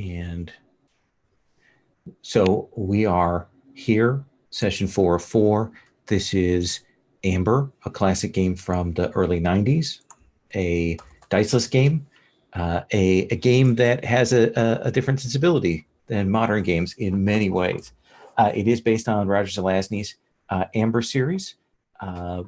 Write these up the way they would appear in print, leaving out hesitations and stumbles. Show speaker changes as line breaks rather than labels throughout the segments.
And so we are here, session 4 of 4. This is Amber, a classic game from the early 90s, a Diceless game, a game that has a different sensibility than modern games in many ways. It is based on Roger Zelazny's Amber series,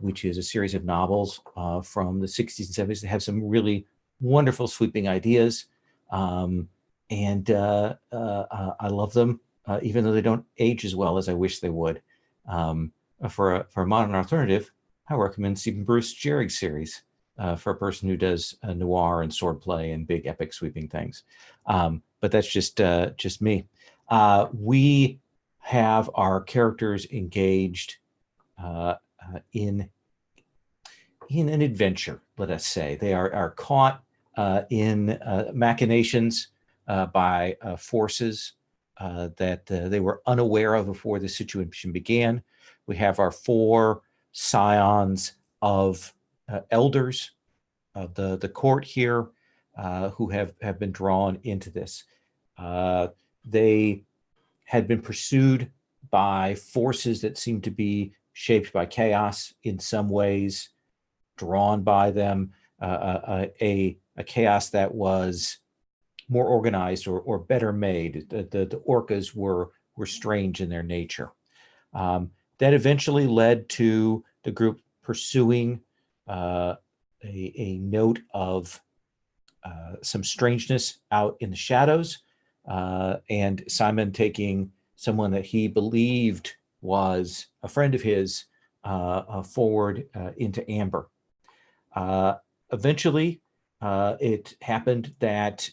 which is a series of novels from the 60s and 70s that have some really wonderful sweeping ideas. And I love them, even though they don't age as well as I wish they would. For a modern alternative, I recommend Stephen Bruce Jerig's series for a person who does noir and swordplay and big epic sweeping things. But that's just me. We have our characters engaged in an adventure, let us say. They are caught in machinations by forces that they were unaware of before the situation began. We have our 4 scions of elders of the court here who have been drawn into this. They had been pursued by forces that seem to be shaped by chaos in some ways, drawn by them, a chaos that was more organized or better made. The orcas were strange in their nature. That eventually led to the group pursuing a note of some strangeness out in the shadows, and Simon taking someone that he believed was a friend of his forward into Amber. Eventually, it happened that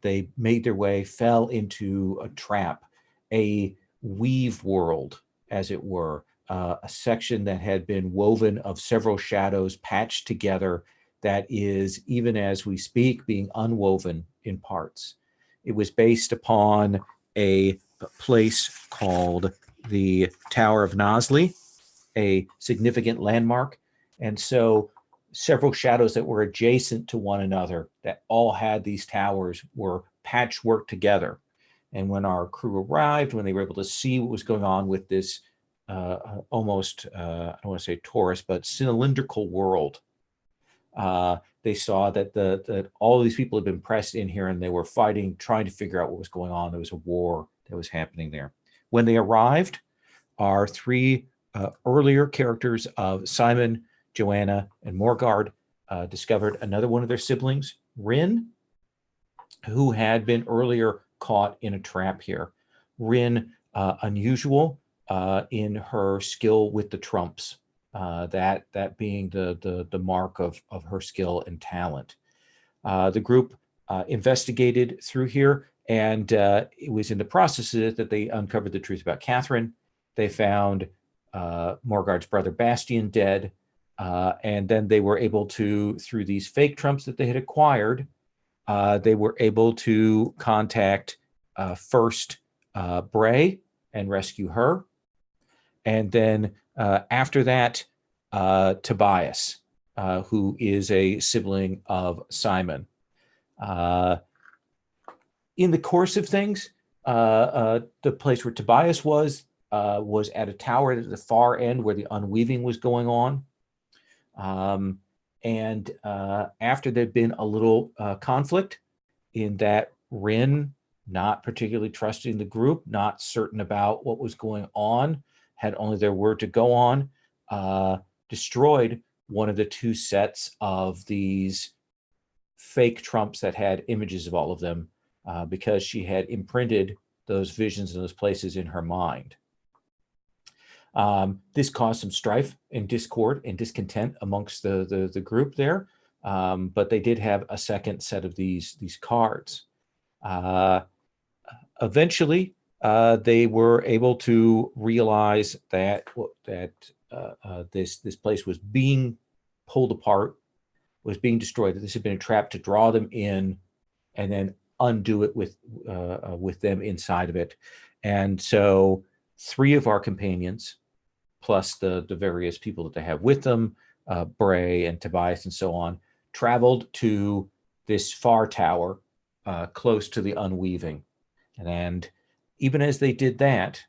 they made their way, fell into a trap, a weave world, as it were, a section that had been woven of several shadows patched together that is, even as we speak, being unwoven in parts. It was based upon a place called the Tower of Nosley, a significant landmark. And so several shadows that were adjacent to one another that all had these towers were patchwork together. And when our crew arrived, when they were able to see what was going on with this almost, I don't want to say torus, but cylindrical world, they saw that all of these people had been pressed in here and they were fighting, trying to figure out what was going on. There was a war that was happening there. When they arrived, our 3 earlier characters of Simon, Joanna, and Morgard discovered another one of their siblings, Rin, who had been earlier caught in a trap here. Rin, unusual in her skill with the trumps, that being the mark of her skill and talent. The group investigated through here, and it was in the process that they uncovered the truth about Catherine. They found Morgard's brother Bastian dead, and then they were able to, through these fake trumps that they had acquired, they were able to contact first Bray and rescue her. And then after that, Tobias, who is a sibling of Simon. In the course of things, the place where Tobias was at a tower at the far end where the unweaving was going on. And after there'd been a little conflict in that Rin, not particularly trusting the group, not certain about what was going on, had only their word to go on, destroyed one of the 2 sets of these fake trumps that had images of all of them because she had imprinted those visions and those places in her mind. This caused some strife and discord and discontent amongst the group there, but they did have a second set of these cards. Eventually, they were able to realize that this place was being pulled apart, was being destroyed, that this had been a trap to draw them in and then undo it with them inside of it. And so 3 of our companions, plus the various people that they have with them, Bray and Tobias and so on, traveled to this far tower close to the unweaving. And even as they did that,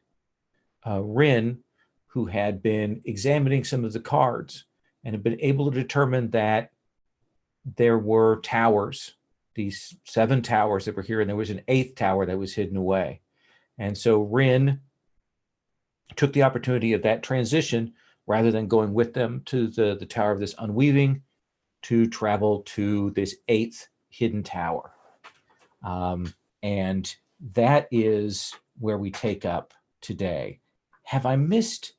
Rin, who had been examining some of the cards and had been able to determine that there were towers, these 7 towers that were here, and there was an 8th tower that was hidden away. And so Rin took the opportunity of that transition, rather than going with them to the Tower of this Unweaving, to travel to this 8th hidden tower. And that is where we take up today. Have I missed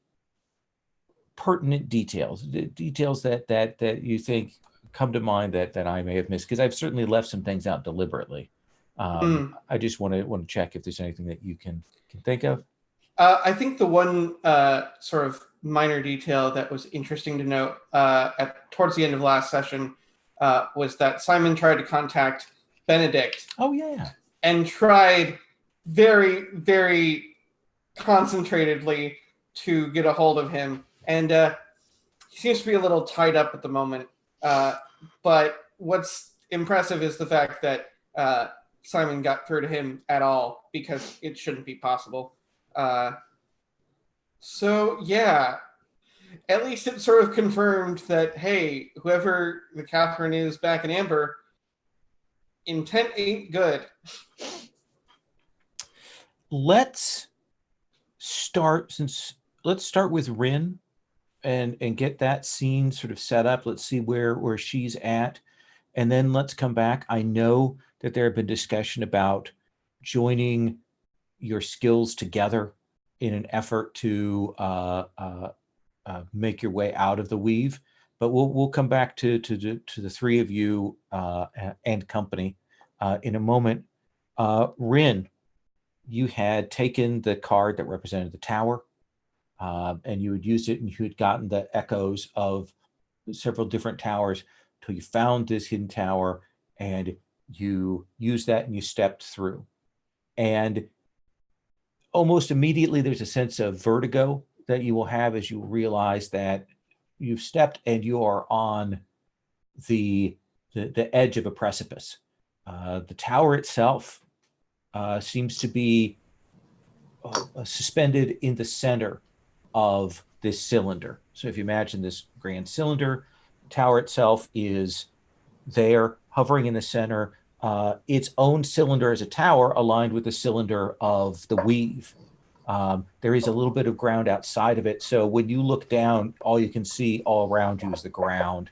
pertinent details, details that you think come to mind that I may have missed? Because I've certainly left some things out deliberately. I just want to check if there's anything that you can think of.
I think the one sort of minor detail that was interesting to note towards the end of last session was that Simon tried to contact Benedict.
Oh, yeah.
And tried very, very concentratedly to get a hold of him. And he seems to be a little tied up at the moment. But what's impressive is the fact that Simon got through to him at all, because it shouldn't be possible. So, yeah, at least it sort of confirmed that, hey, whoever the Catherine is back in Amber, intent ain't good.
Let's start with Rin and get that scene sort of set up. Let's see where she's at. And then let's come back. I know that there have been discussion about joining your skills together in an effort to make your way out of the weave. But we'll come back to the 3 of you and company in a moment. Rin, you had taken the card that represented the tower, and you had used it, and you had gotten the echoes of several different towers till you found this hidden tower, and you used that and you stepped through. And almost immediately there's a sense of vertigo that you will have as you realize that you've stepped and you are on the edge of a precipice. The tower itself seems to be suspended in the center of this cylinder. So if you imagine this grand cylinder, tower itself is there, hovering in the center, its own cylinder as a tower aligned with the cylinder of the weave. There is a little bit of ground outside of it. So when you look down, all you can see all around you is the ground.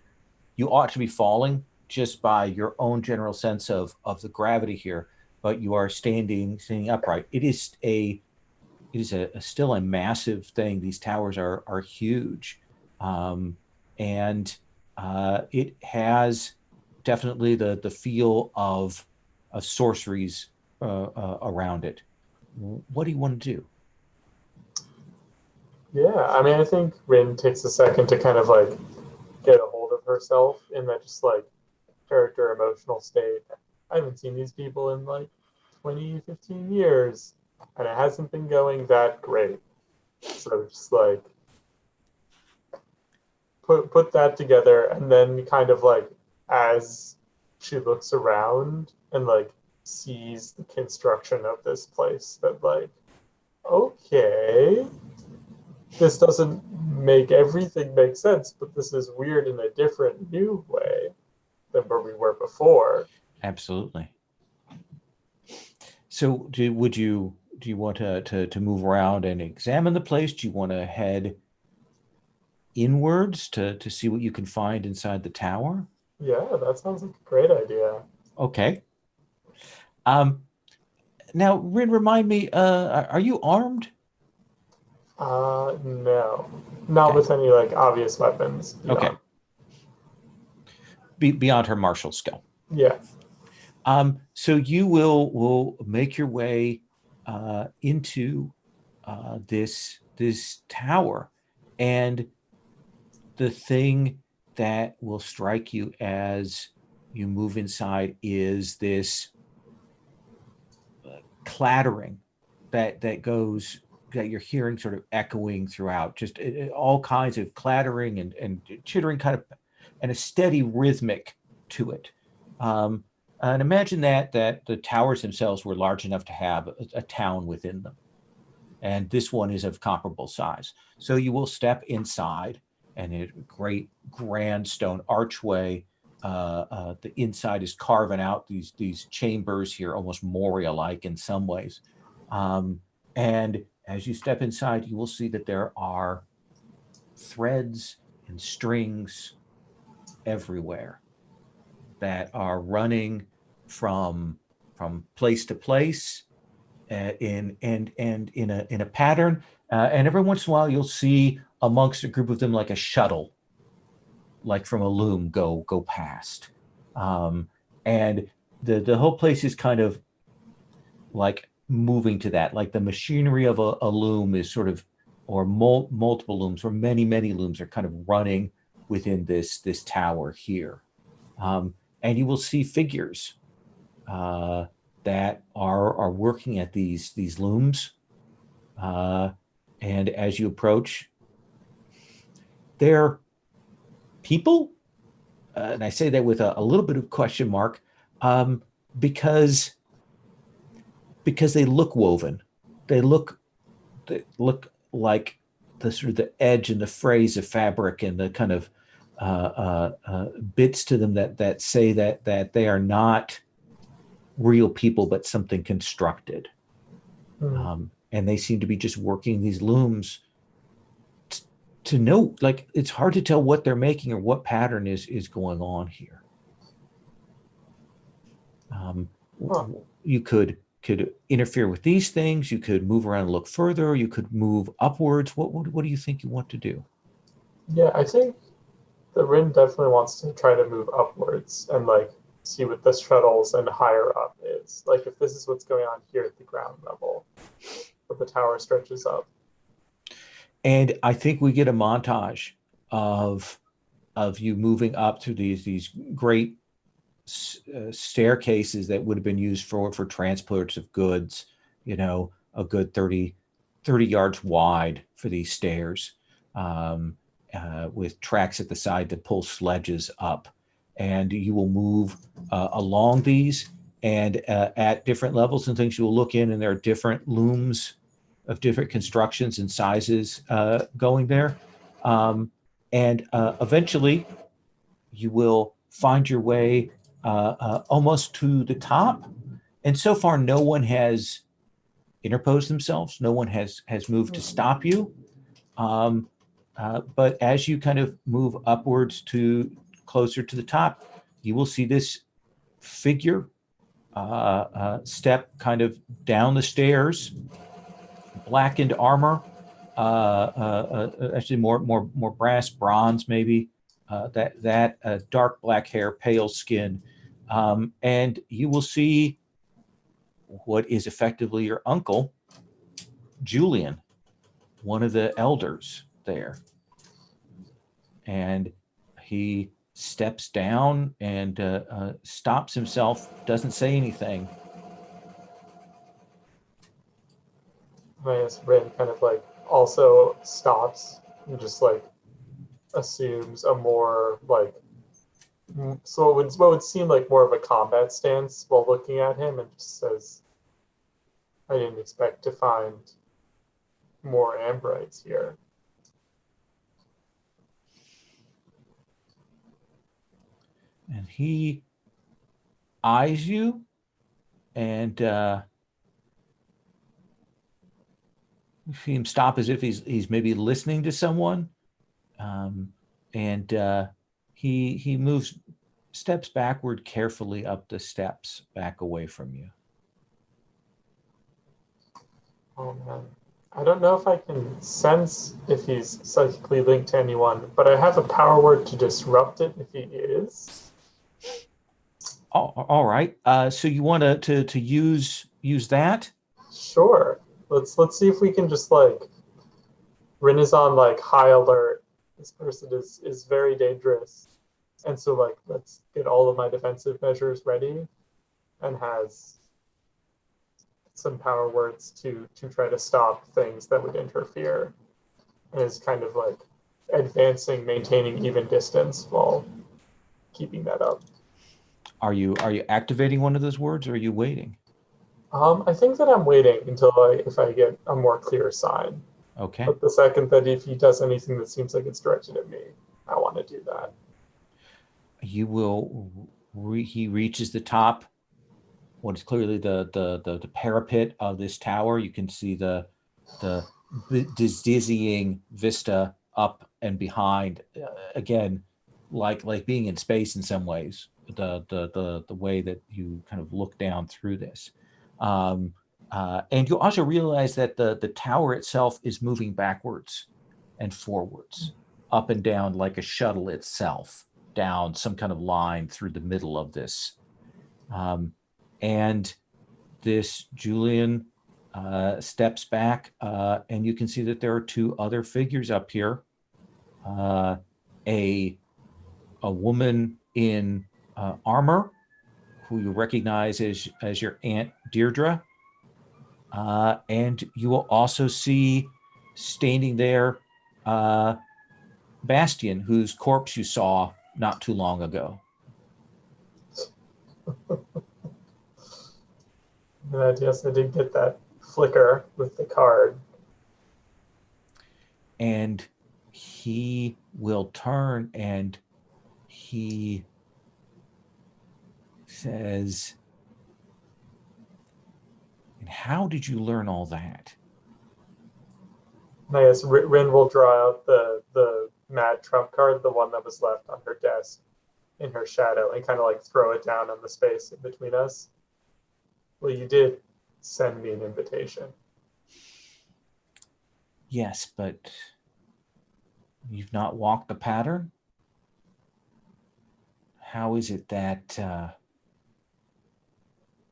You ought to be falling just by your own general sense of the gravity here, but you are standing upright. It is still a massive thing. These towers are huge. And it has definitely the feel of sorceries around it. What do you want to do?
Yeah, I mean, I think Rin takes a second to kind of like get a hold of herself in that just like character emotional state. I haven't seen these people in like 20, 15 years, and it hasn't been going that great. So just like put that together, and then kind of like as she looks around and like sees the construction of this place, that like, okay, this doesn't make everything make sense, but this is weird in a different new way than where we were before.
Absolutely. So do you want to move around and examine the place? Do you want to head inwards to see what you can find inside the tower?
Yeah, that sounds like a great idea.
Okay. Now, Rin, remind me, are you armed?
No. Not with any like obvious weapons.
Okay. Beyond her martial skill.
Yeah.
So you will make your way into this tower, and the thing that will strike you as you move inside is this clattering that you're hearing sort of echoing throughout, just all kinds of clattering and chittering kind of, and a steady rhythmic to it. And imagine that the towers themselves were large enough to have a town within them. And this one is of comparable size. So you will step inside, and a great grand stone archway. The inside is carving out these chambers here, almost Moria-like in some ways. And as you step inside, you will see that there are threads and strings everywhere that are running from place to place in a pattern, and every once in a while you'll see amongst a group of them like a shuttle, like from a loom, go past, and the whole place is kind of like moving to that, like the machinery of a loom is sort of, or multiple looms, or many looms are kind of running within this tower here. And you will see figures that are working at these looms. And as you approach, they're people. And I say that with a little bit of question mark, because they look woven. They look like the sort of the edge and the phrase of fabric and the kind of bits to them that say that they are not real people, but something constructed. And they seem to be just working these looms to know, like, it's hard to tell what they're making or what pattern is going on here. You could interfere with these things. You could move around and look further. You could move upwards. What do you think you want to do?
Yeah, I think the Rin definitely wants to try to move upwards and like see what the shuttles and higher up is. Like if this is what's going on here at the ground level, but the tower stretches up.
And I think we get a montage of you moving up through these great staircases that would have been used for transports of goods, a good 30 yards wide for these stairs, with tracks at the side to pull sledges up. And you will move along these, and at different levels and things, you will look in, and there are different looms of different constructions and sizes going there. And eventually you will find your way almost to the top. And so far, no one has interposed themselves. No one has moved to stop you. But as you kind of move upwards to closer to the top, you will see this figure step kind of down the stairs, blackened armor, actually more brass, bronze maybe, that dark black hair, pale skin, and you will see what is effectively your uncle, Julian, one of the elders there. And he steps down and stops himself, doesn't say anything.
I guess Rin kind of like also stops and just like assumes a more like, so what would seem like more of a combat stance while looking at him, and just says, I didn't expect to find more Amberites here.
And he eyes you, and you see him stop as if he's maybe listening to someone, and he steps backward carefully up the steps, back away from you.
Oh man, I don't know if I can sense if he's psychically linked to anyone, but I have a power word to disrupt it if he is.
All right. So you want to use that?
Sure. Let's see if we can just like, Rin is on like high alert. This person is very dangerous, and so like let's get all of my defensive measures ready, and has some power words to try to stop things that would interfere, and is kind of like advancing, maintaining even distance while keeping that up.
Are you activating one of those words, or are you waiting?
I think that I'm waiting until if I get a more clear sign.
Okay.
But the second that if he does anything that seems like it's directed at me, I want to do that.
You will. He reaches the top. What is clearly the parapet of this tower. You can see the dizzying vista up and behind. Again, like being in space in some ways. The way that you kind of look down through this. And you also realize that the tower itself is moving backwards and forwards, up and down like a shuttle itself, down some kind of line through the middle of this. And this Julian steps back, and you can see that there are two other figures up here. A woman in armor, who you recognize as your Aunt Deirdre. And you will also see standing there Bastian, whose corpse you saw not too long ago.
And yes, I did get that flicker with the card.
And he will turn and he says, "And how did you learn all that?"
And I guess Rin will draw out the mad trump card, the one that was left on her desk in her shadow, and kind of like throw it down on the space in between us. Well, you did send me an invitation.
Yes, but you've not walked the pattern? How is it that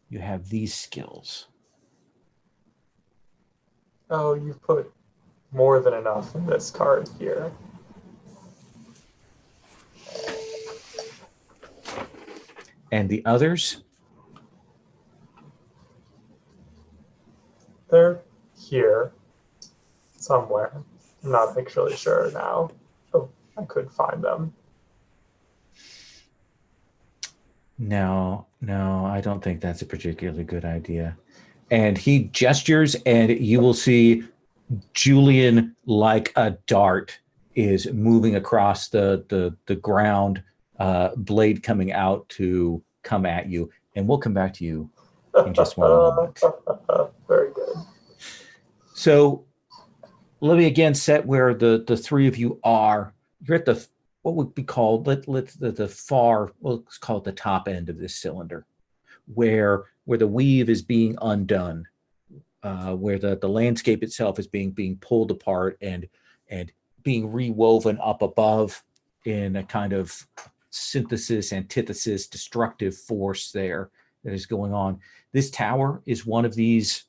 you have these skills?
Oh, you've put more than enough in this card here.
And the others?
They're here somewhere. I'm not actually sure now. Oh, I could find them.
No, I don't think that's a particularly good idea. And he gestures, and you will see Julian, like a dart, is moving across the ground, blade coming out to come at you. And we'll come back to you in just one moment.
Very good.
So let me again set where the three of you are. You're at the what would be called the far, well, let's call it the top end of this cylinder, where the weave is being undone, where the landscape itself is being pulled apart and being rewoven up above in a kind of synthesis, antithesis, destructive force there that is going on. This tower is one of these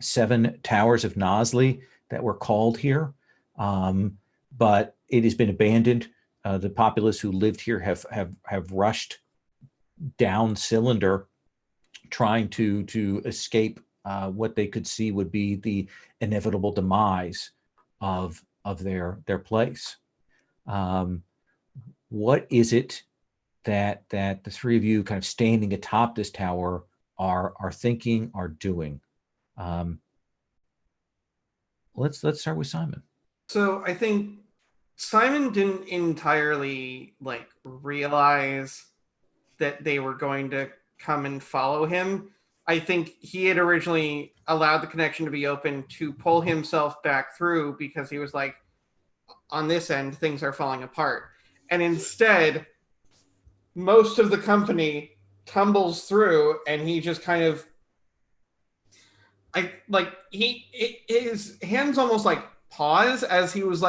7 towers of Nosley that were called here, but it has been abandoned. The populace who lived here have rushed down cylinder, trying to escape what they could see would be the inevitable demise of their place. What is it that the three of you, kind of standing atop this tower, are thinking, are doing? Let's start with Simon.
So I think Simon didn't entirely realize that they were going to come and follow him. I think he had originally allowed the connection to be open to pull himself back through because he was like, on this end, things are falling apart. And instead, most of the company tumbles through and he just kind of his hands almost pause as he was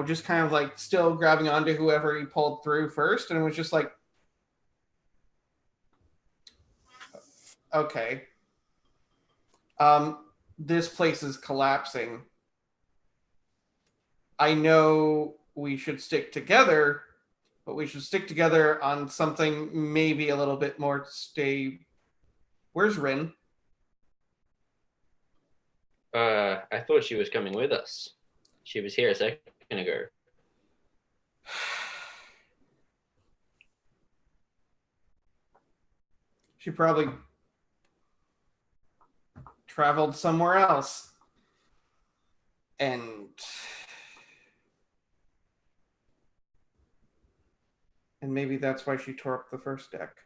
just kind of still grabbing onto whoever he pulled through first, and it was just like, okay, this place is collapsing. I know we should stick together, but we should stick together on something maybe a little bit more stable. Where's Rin?
I thought she was coming with us. She was here a second ago.
She probably traveled somewhere else. And maybe that's why she tore up the first deck.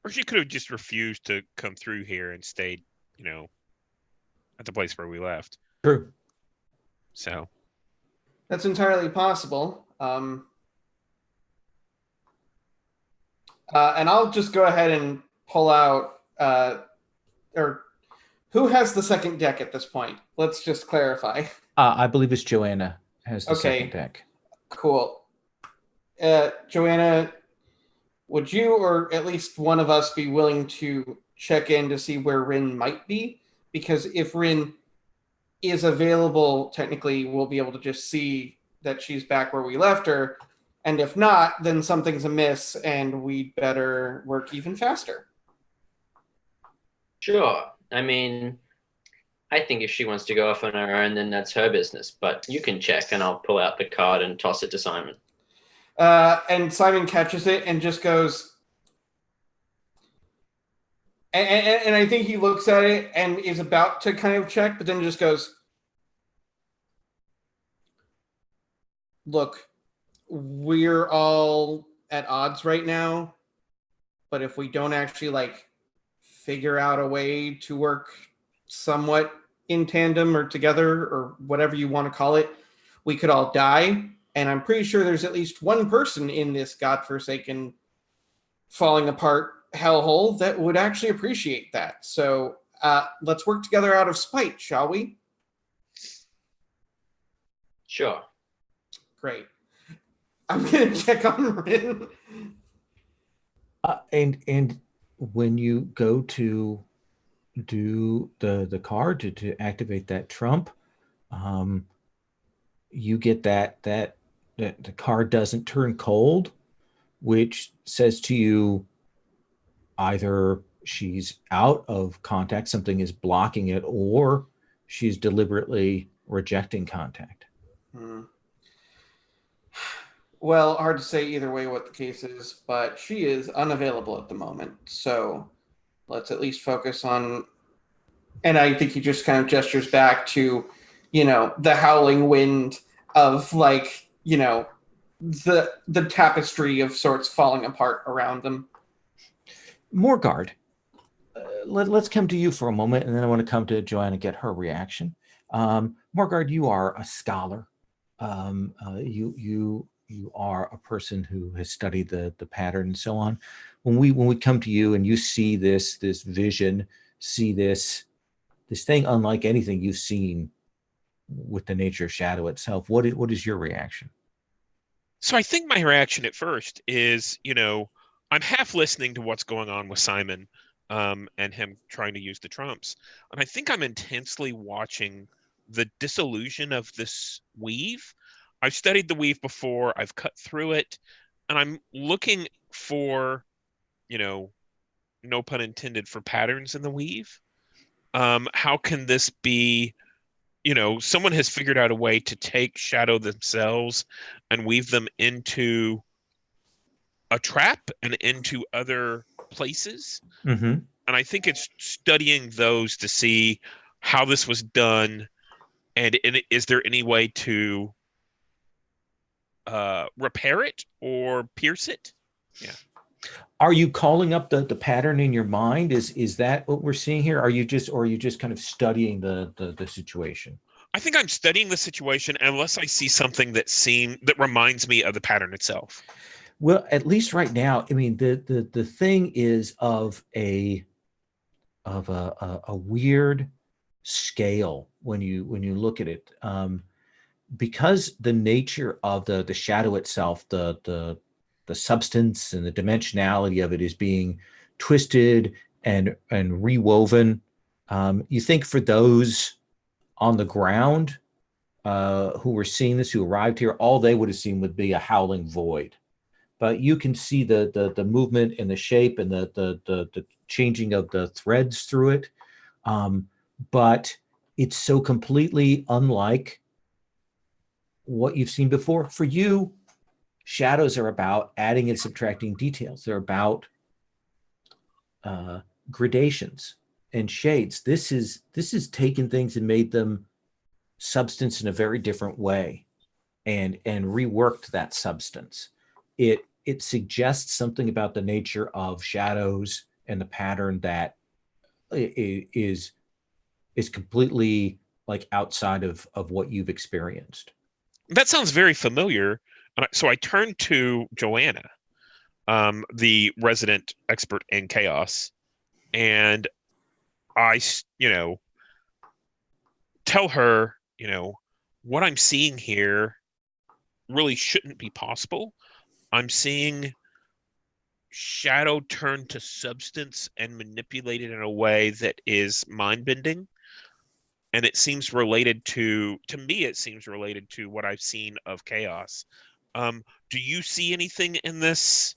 Or she could have just refused to come through here and stayed, at the place where we left.
True.
So
that's entirely possible. And I'll just go ahead and pull out, or who has the second deck at this point? Let's just clarify.
I believe it's Joanna has the second deck.
Cool. Joanna, would you or at least one of us be willing to check in to see where Rin might be? Because if Rin is available, technically we'll be able to just see that she's back where we left her. And if not, then something's amiss and we'd better work even faster.
Sure. I mean, I think if she wants to go off on her own, then that's her business. But you can check, and I'll pull out the card and toss it to Simon.
And Simon catches it and just goes, and I think he looks at it and is about to kind of check, but then just goes, look, we're all at odds right now, but if we don't actually figure out a way to work somewhat in tandem or together or whatever you want to call it, we could all die. And I'm pretty sure there's at least one person in this godforsaken falling apart hellhole that would actually appreciate that. So let's work together out of spite, shall we?
Sure.
Great. I'm going to check on Rin.
And when you go to do the card to activate that trump, you get that the card doesn't turn cold, which says to you either she's out of contact, something is blocking it, or she's deliberately rejecting contact.
Well, hard to say either way what the case is, but she is unavailable at the moment. So let's at least focus on, and I think he just kind of gestures back to, the howling wind of the tapestry of sorts falling apart around them.
Morgard, let's come to you for a moment, and then I want to come to Joanna and get her reaction. Morgard, you are a scholar. You are a person who has studied the pattern and so on. When we come to you and you see this vision, see this thing unlike anything you've seen with the nature of shadow itself, what is your reaction?
So I think my reaction at first is, I'm half listening to what's going on with Simon and him trying to use the trumps. And I think I'm intensely watching the dissolution of this weave. I've studied the weave before, I've cut through it, and I'm looking for, no pun intended, for patterns in the weave. How can this be, someone has figured out a way to take shadow themselves and weave them into a trap and into other places.
Mm-hmm.
And I think it's studying those to see how this was done, and is there any way to repair it or pierce it? Yeah.
Are you calling up the pattern in your mind? Is that what we're seeing here? Are you just kind of studying the situation?
I think I'm studying the situation unless I see something that reminds me of the pattern itself.
Well, at least right now, I mean, the thing is of a weird scale when you look at it, because the nature of the shadow itself, the substance and the dimensionality of it is being twisted and rewoven. You think for those on the ground who were seeing this, who arrived here, all they would have seen would be a howling void. But you can see the movement and the shape and the changing of the threads through it. But it's so completely unlike what you've seen before. For you, shadows are about adding and subtracting details. They're about gradations and shades. This is taken things and made them substance in a very different way, and reworked that substance. It suggests something about the nature of shadows and the pattern that is completely like outside of what you've experienced.
That sounds very familiar. So I turned to Joanna, the resident expert in chaos, and I, tell her, what I'm seeing here really shouldn't be possible. I'm seeing shadow turn to substance and manipulated in a way that is mind-bending. And it seems related to me, it seems related to what I've seen of chaos. Do you see anything in this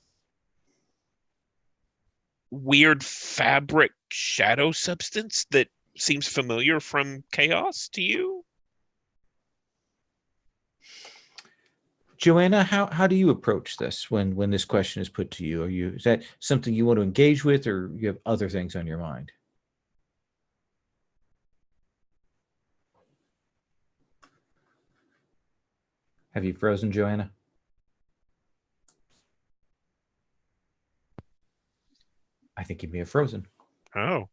weird fabric shadow substance that seems familiar from chaos to you?
Joanna, how do you approach this when this question is put to you? Is that something you want to engage with, or you have other things on your mind? Have you frozen, Joanna? I think you may have frozen.
Oh.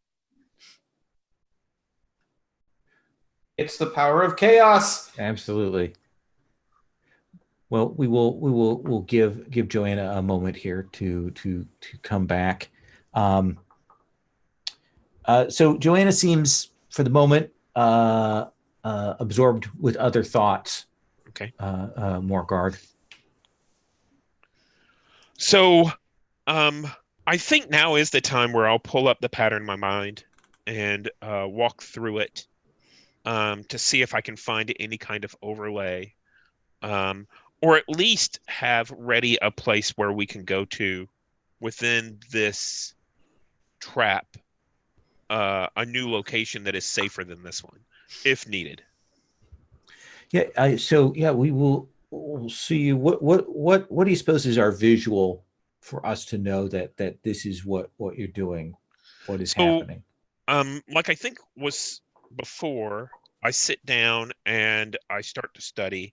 It's the power of chaos.
Absolutely. Well, we'll give Joanna a moment here to come back. So Joanna seems, for the moment, absorbed with other thoughts.
Okay.
Morgard.
So, I think now is the time where I'll pull up the pattern in my mind and walk through it to see if I can find any kind of overlay, or at least have ready a place where we can go to within this trap, a new location that is safer than this one, if needed.
Yeah. So yeah, we'll see you. What do you suppose is our visual for us to know that this is what you're doing, what is happening?
Like I think was before, I sit down and I start to study,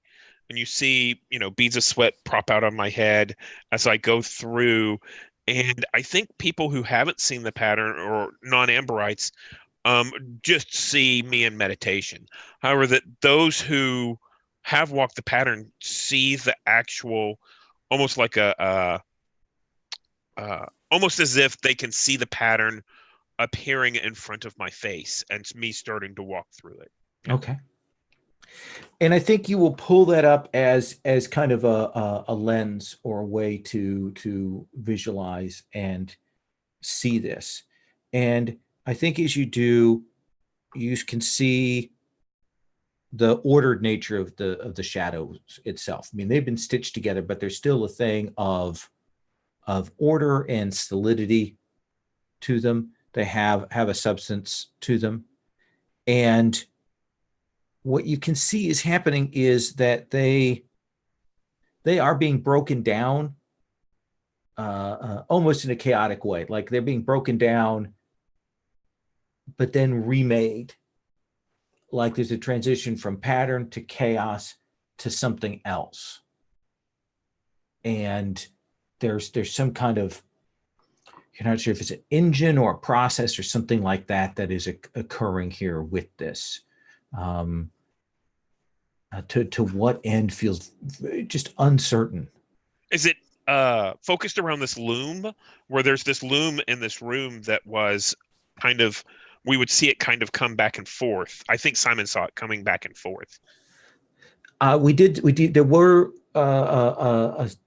and you see, beads of sweat prop out on my head as I go through. And I think people who haven't seen the pattern, or non-Amberites, just see me in meditation. However, that those who have walked the pattern see the actual, almost like almost as if they can see the pattern appearing in front of my face and me starting to walk through it.
Okay. And I think you will pull that up as kind of a lens or a way to visualize and see this. And I think as you do, you can see the ordered nature of the shadows itself. I mean, they've been stitched together, but there's still a thing of order and solidity to them. They have a substance to them. And what you can see is happening is that they are being broken down almost in a chaotic way. Like they're being broken down, but then remade. Like there's a transition from pattern to chaos to something else. And there's some kind of, you're not sure if it's an engine or a process or something like that is occurring here with this. To what end feels just uncertain.
Is it focused around this loom, where there's this loom in this room that was kind of, we would see it kind of come back and forth? I think Simon saw it coming back and forth.
We did. There were the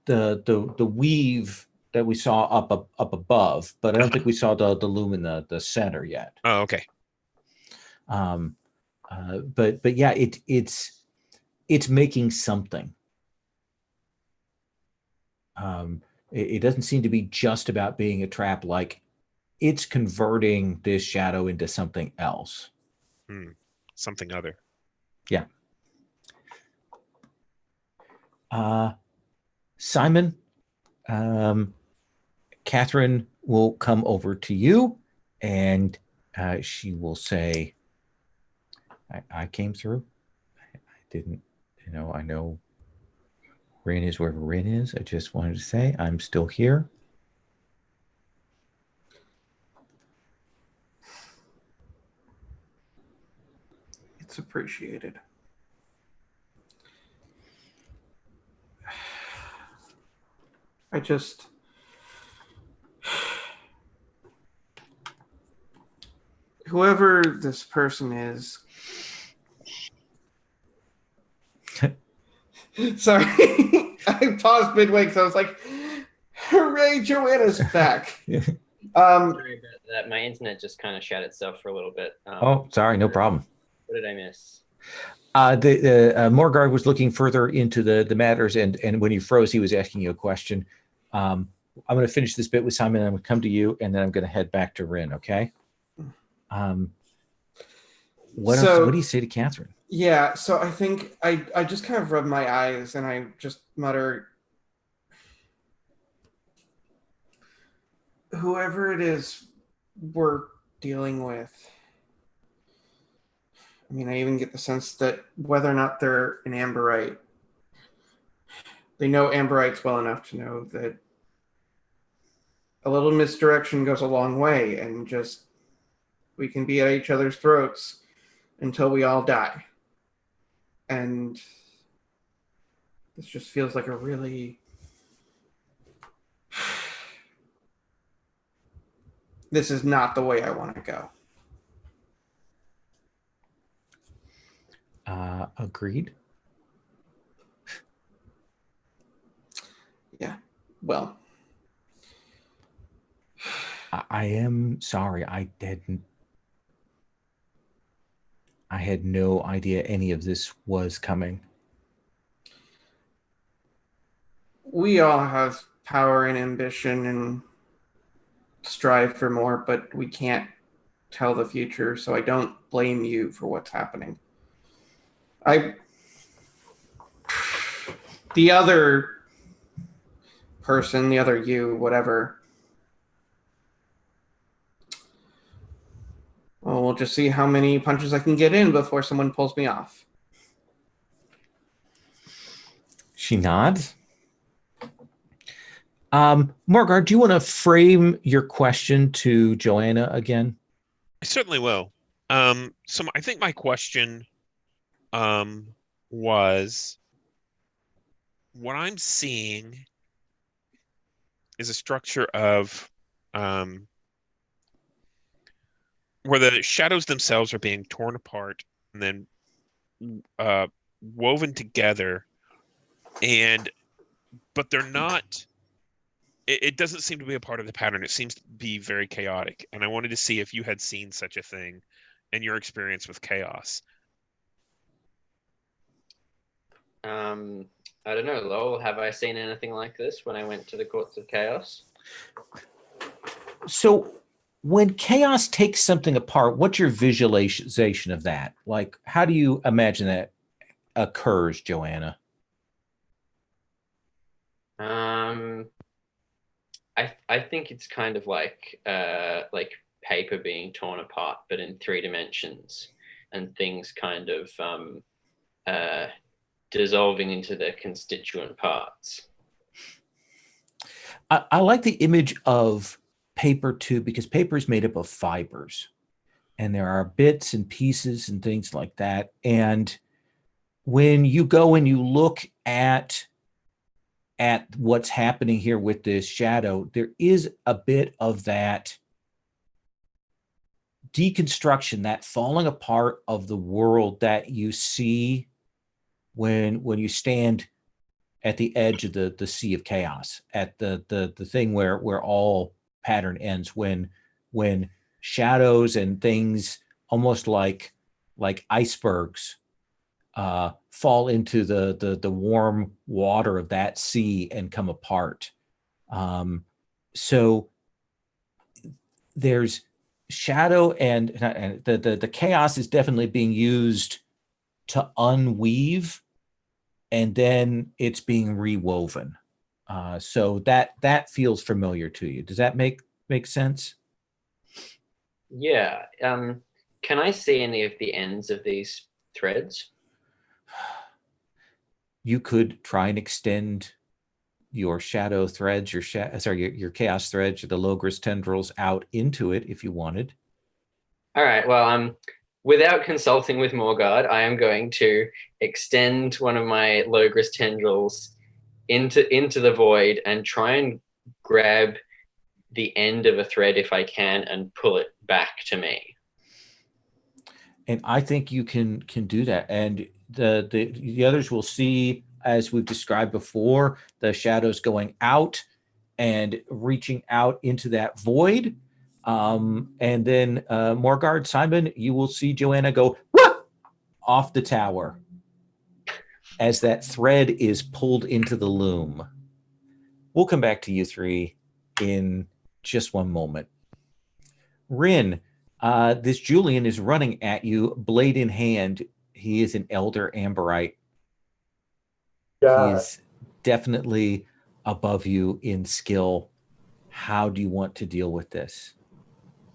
weave that we saw up above, but I don't think we saw the loom in the center yet.
Oh, okay.
But yeah, it's making something. It doesn't seem to be just about being a trap. Like it's converting this shadow into something else.
Something other.
Yeah. Simon, Catherine will come over to you, and she will say, I came through. I didn't, I know Rin is wherever Rin is. I just wanted to say I'm still here.
It's appreciated. I just... Whoever this person is... Sorry. I paused midway because I was like, hooray, Joanna's back.
Sorry about that. My internet just kind of shut itself for a little bit.
Oh, sorry, no problem.
What did I miss?
Morgard was looking further into the matters, and when you froze, he was asking you a question. I'm going to finish this bit with Simon, and I'm going to come to you, and then I'm going to head back to Rin, okay? What else? What do you say to Catherine?
Yeah, so I think I just kind of rub my eyes, and I just mutter, whoever it is we're dealing with, I mean, I even get the sense that whether or not they're an Amberite, they know Amberites well enough to know that a little misdirection goes a long way, and just we can be at each other's throats until we all die. And this just feels like a really... This is not the way I want to go.
Agreed.
Yeah, well.
I am sorry. I had no idea any of this was coming.
We all have power and ambition and strive for more, but we can't tell the future, so I don't blame you for what's happening. The other person, the other you, whatever, well, we'll just see how many punches I can get in before someone pulls me off.
She nods. Morgard, do you want to frame your question to Joanna again?
I certainly will. So I think my question was, what I'm seeing is a structure of where the shadows themselves are being torn apart and then woven together, but they're not. It doesn't seem to be a part of the pattern. It seems to be very chaotic, and I wanted to see if you had seen such a thing in your experience with chaos.
I don't know, Lowell. Have I seen anything like this when I went to the Courts of Chaos?
So when chaos takes something apart, what's your visualization of that? Like, how do you imagine that occurs, Joanna?
I think it's kind of like paper being torn apart, but in 3 dimensions, and things kind of dissolving into their constituent parts.
I like the image of paper too, because paper is made up of fibers, and there are bits and pieces and things like that. And when you go and you look at what's happening here with this shadow, there is a bit of that deconstruction, that falling apart of the world that you see when you stand at the edge of the sea of chaos, at the thing where all pattern ends, when shadows and things almost like icebergs fall into the warm water of that sea and come apart. So there's shadow, and the chaos is definitely being used to unweave, and then it's being rewoven. So that feels familiar to you. Does that make sense?
Yeah. Can I see any of the ends of these threads?
You could try and extend your shadow threads, your chaos threads, or the Logris tendrils out into it if you wanted.
All right. Well, without consulting with Morgard, I am going to extend one of my Logris tendrils into the void and try and grab the end of a thread if I can and pull it back to me.
And I think you can do that. And the others will see, as we've described before, the shadows going out and reaching out into that void. And then Morgard, Simon, you will see Joanna go off the tower as that thread is pulled into the loom. We'll come back to you three in just one moment. Rin, this Julian is running at you, blade in hand. He is an elder Amberite.
Yeah.
He is definitely above you in skill. How do you want to deal with this?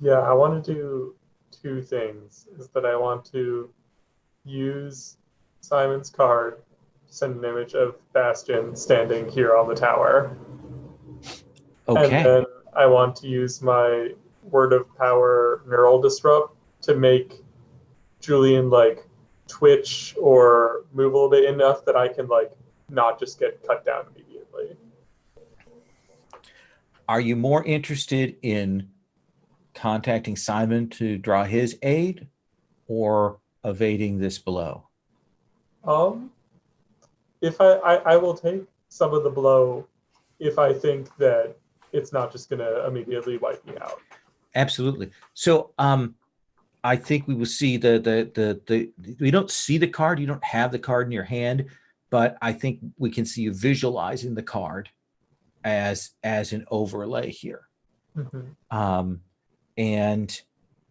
Yeah, I want to do two things. Is that I want to use Simon's card to send an image of Bastion standing here on the tower.
Okay.
And then I want to use my Word of Power Neural Disrupt to make Julian like twitch or move a little bit enough that I can like not just get cut down immediately.
Are you more interested in contacting Simon to draw his aid or evading this blow?
If I will take some of the blow if I think that it's not just going to immediately wipe me out.
Absolutely. So I think we will see we don't see the card. You don't have the card in your hand, but I think we can see you visualizing the card as an overlay here.
Mm-hmm.
And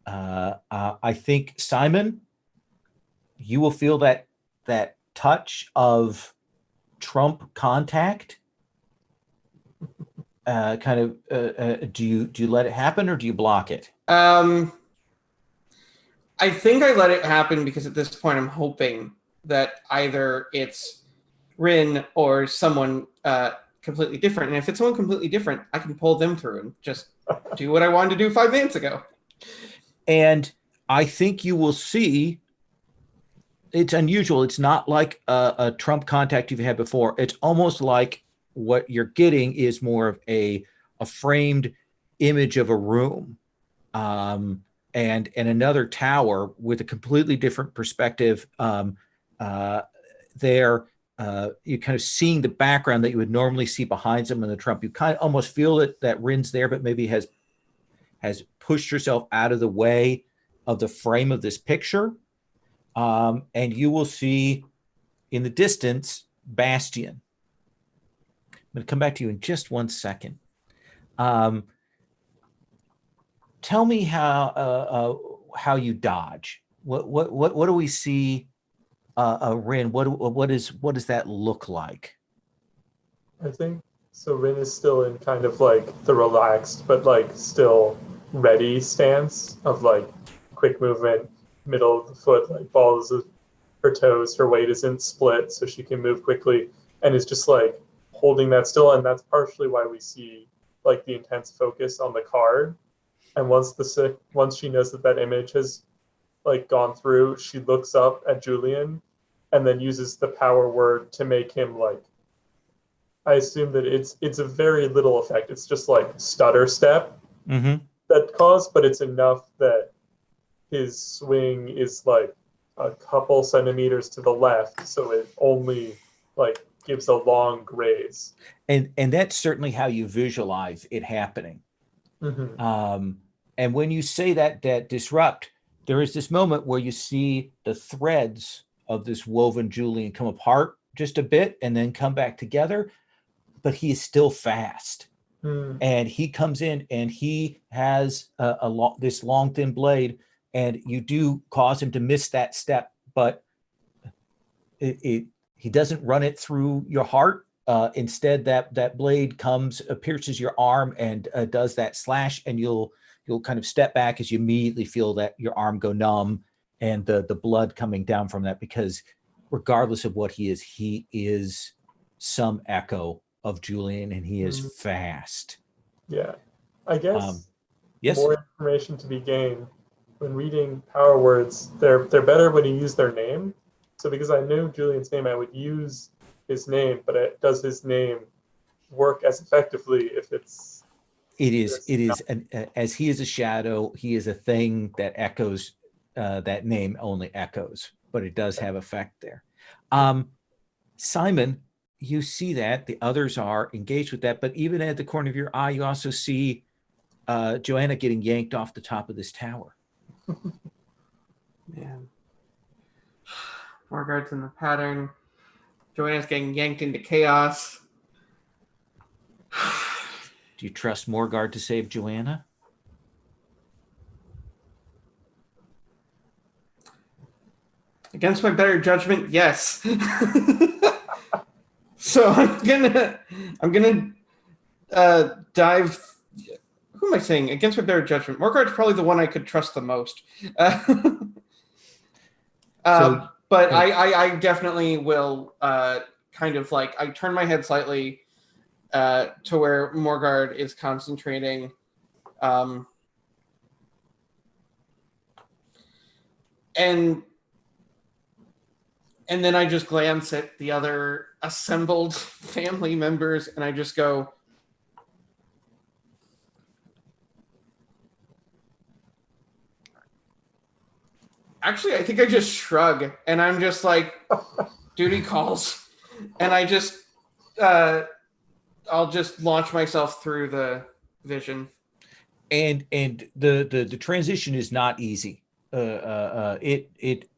I think, Simon, you will feel that touch of Trump contact. Do you let it happen or do you block it?
I think I let it happen because at this point I'm hoping that either it's Rin or someone completely different. And if it's someone completely different, I can pull them through and just do what I wanted to do 5 minutes ago.
And I think you will see it's unusual. It's not like a Trump contact you've had before. It's almost like what you're getting is more of a framed image of a room and another tower with a completely different perspective. There, you're kind of seeing the background that you would normally see behind someone in the Trump. You kind of almost feel that Rin's there, but maybe has pushed herself out of the way of the frame of this picture. And you will see in the distance Bastion. I'm going to come back to you in just 1 second. Tell me how you dodge. What do we see, Rin? What does that look like?
I think so. Rin is still in kind of like the relaxed but like still ready stance of like quick movement, middle of the foot, like balls of her toes. Her weight isn't split, so she can move quickly, and is just like holding that still. And that's partially why we see like the intense focus on the card. And once she knows that image has like gone through, she looks up at Julian and then uses the power word to make him like, I assume that it's a very little effect. It's just like stutter step that caused, but it's enough that his swing is like a couple centimeters to the left, so it only like gives a long graze.
And that's certainly how you visualize it happening. And when you say that disrupt, there is this moment where you see the threads of this woven Julian come apart just a bit and then come back together, but he is still fast. And he comes in and he has this long thin blade, and you do cause him to miss that step, but he doesn't run it through your heart. instead that blade pierces your arm and does that slash, and you'll kind of step back as you immediately feel that your arm go numb and the blood coming down from that, because regardless of what he is some echo of Julian, and he is fast.
Yeah. I guess
yes.
More information to be gained. When reading power words, they're better when you use their name. So because I knew Julian's name, I would use his name, but does his name work as effectively if it's...
It is, as he is a shadow, he is a thing that echoes, that name only echoes, but it does have effect there. Simon, you see that the others are engaged with that, but even at the corner of your eye, you also see Joanna getting yanked off the top of this tower.
Man. Morgard's in the pattern. Joanna's getting yanked into chaos.
Do you trust Morgard to save Joanna?
Against my better judgment, yes. So I'm gonna dive. Who am I saying? Against my better judgment, Morgard's probably the one I could trust the most. But I definitely will kind of like, I turn my head slightly to where Morgard is concentrating. And then I just glance at the other assembled family members and I just go, actually, I think I just shrug and I'm just like, duty calls. And I just, I'll just launch myself through the vision.
And the transition is not easy. It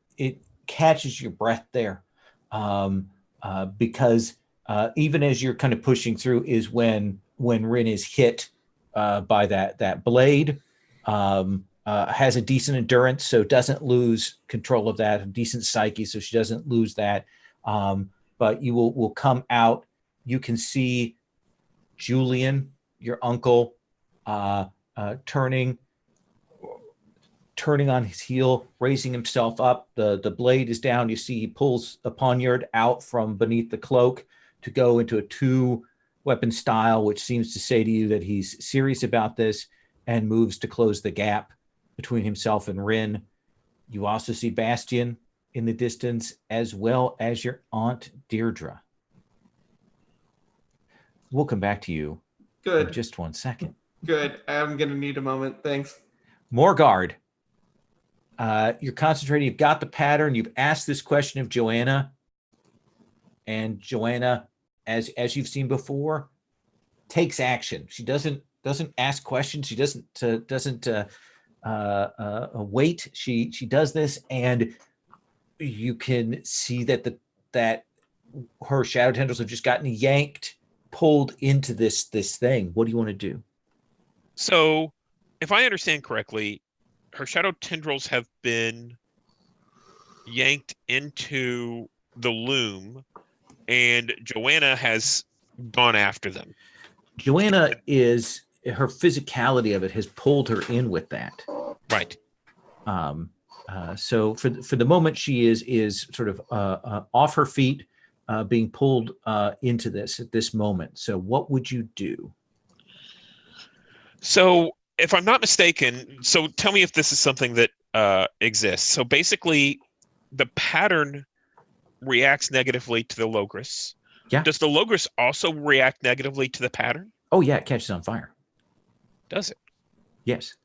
catches your breath there, because even as you're kind of pushing through is when Rin is hit by that blade. Has a decent endurance, so doesn't lose control of that. A decent psyche, so she doesn't lose that. But you will come out. You can see Julian, your uncle, turning on his heel, raising himself up. The blade is down. You see he pulls a poniard out from beneath the cloak to go into a 2-weapon style, which seems to say to you that he's serious about this, and moves to close the gap between himself and Rin. You also see Bastian in the distance, as well as your Aunt Deirdre. We'll come back to you
Good.
in just 1 second.
Good. I'm going to need a moment. Thanks.
Morgard, you're concentrating. You've got the pattern. You've asked this question of Joanna. And Joanna, as you've seen before, takes action. She doesn't ask questions. She doesn't wait. She does this, and you can see that her shadow tendrils have just gotten yanked, pulled into this thing. What do you want to do?
So, if I understand correctly, her shadow tendrils have been yanked into the loom, and Joanna has gone after them.
Joanna her physicality of it has pulled her in with that.
Right.
So for the moment, she is sort of off her feet, being pulled into this at this moment. So what would you do?
So if I'm not mistaken, so tell me if this is something that exists. So basically, the pattern reacts negatively to the Logris.
Yeah.
Does the Logris also react negatively to the pattern?
Oh yeah, it catches on fire.
Does it?
Yes.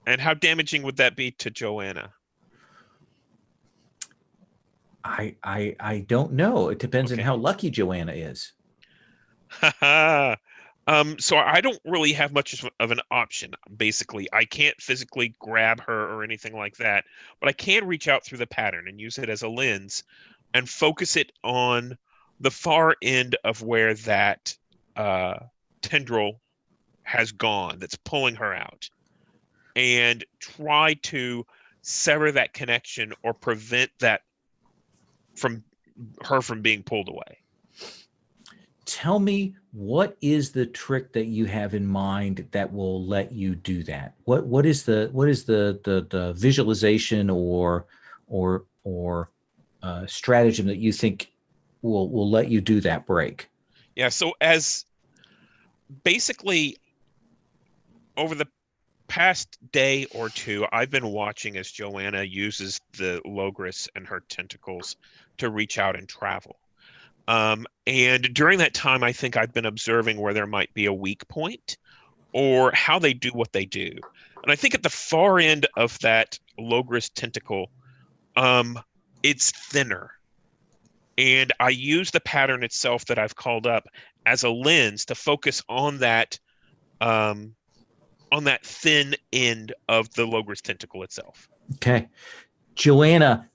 And how damaging would that be to Joanna?
I don't know. It depends on how lucky Joanna is.
So I don't really have much of an option, basically. I can't physically grab her or anything like that, but I can reach out through the pattern and use it as a lens and focus it on the far end of where that tendril has gone that's pulling her out, and try to sever that connection or prevent that from being pulled away.
tell me, what is the trick that you have in mind that will let you do that? What is the visualization or stratagem that you think will let you do that break?
Yeah. So as basically over the past day or two, I've been watching as Joanna uses the Logris and her tentacles to reach out and travel. And during that time, I think I've been observing where there might be a weak point or how they do what they do. And I think at the far end of that Logris tentacle, it's thinner. And I use the pattern itself that I've called up as a lens to focus on that thin end of the Logris tentacle itself.
Okay. Joanna,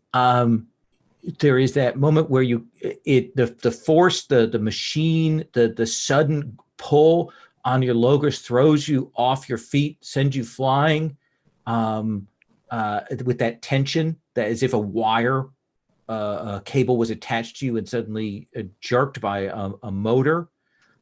there is that moment where the force, the machine, the sudden pull on your Logris throws you off your feet, sends you flying, with that tension, that as if a wire, a cable was attached to you and suddenly jerked by a motor.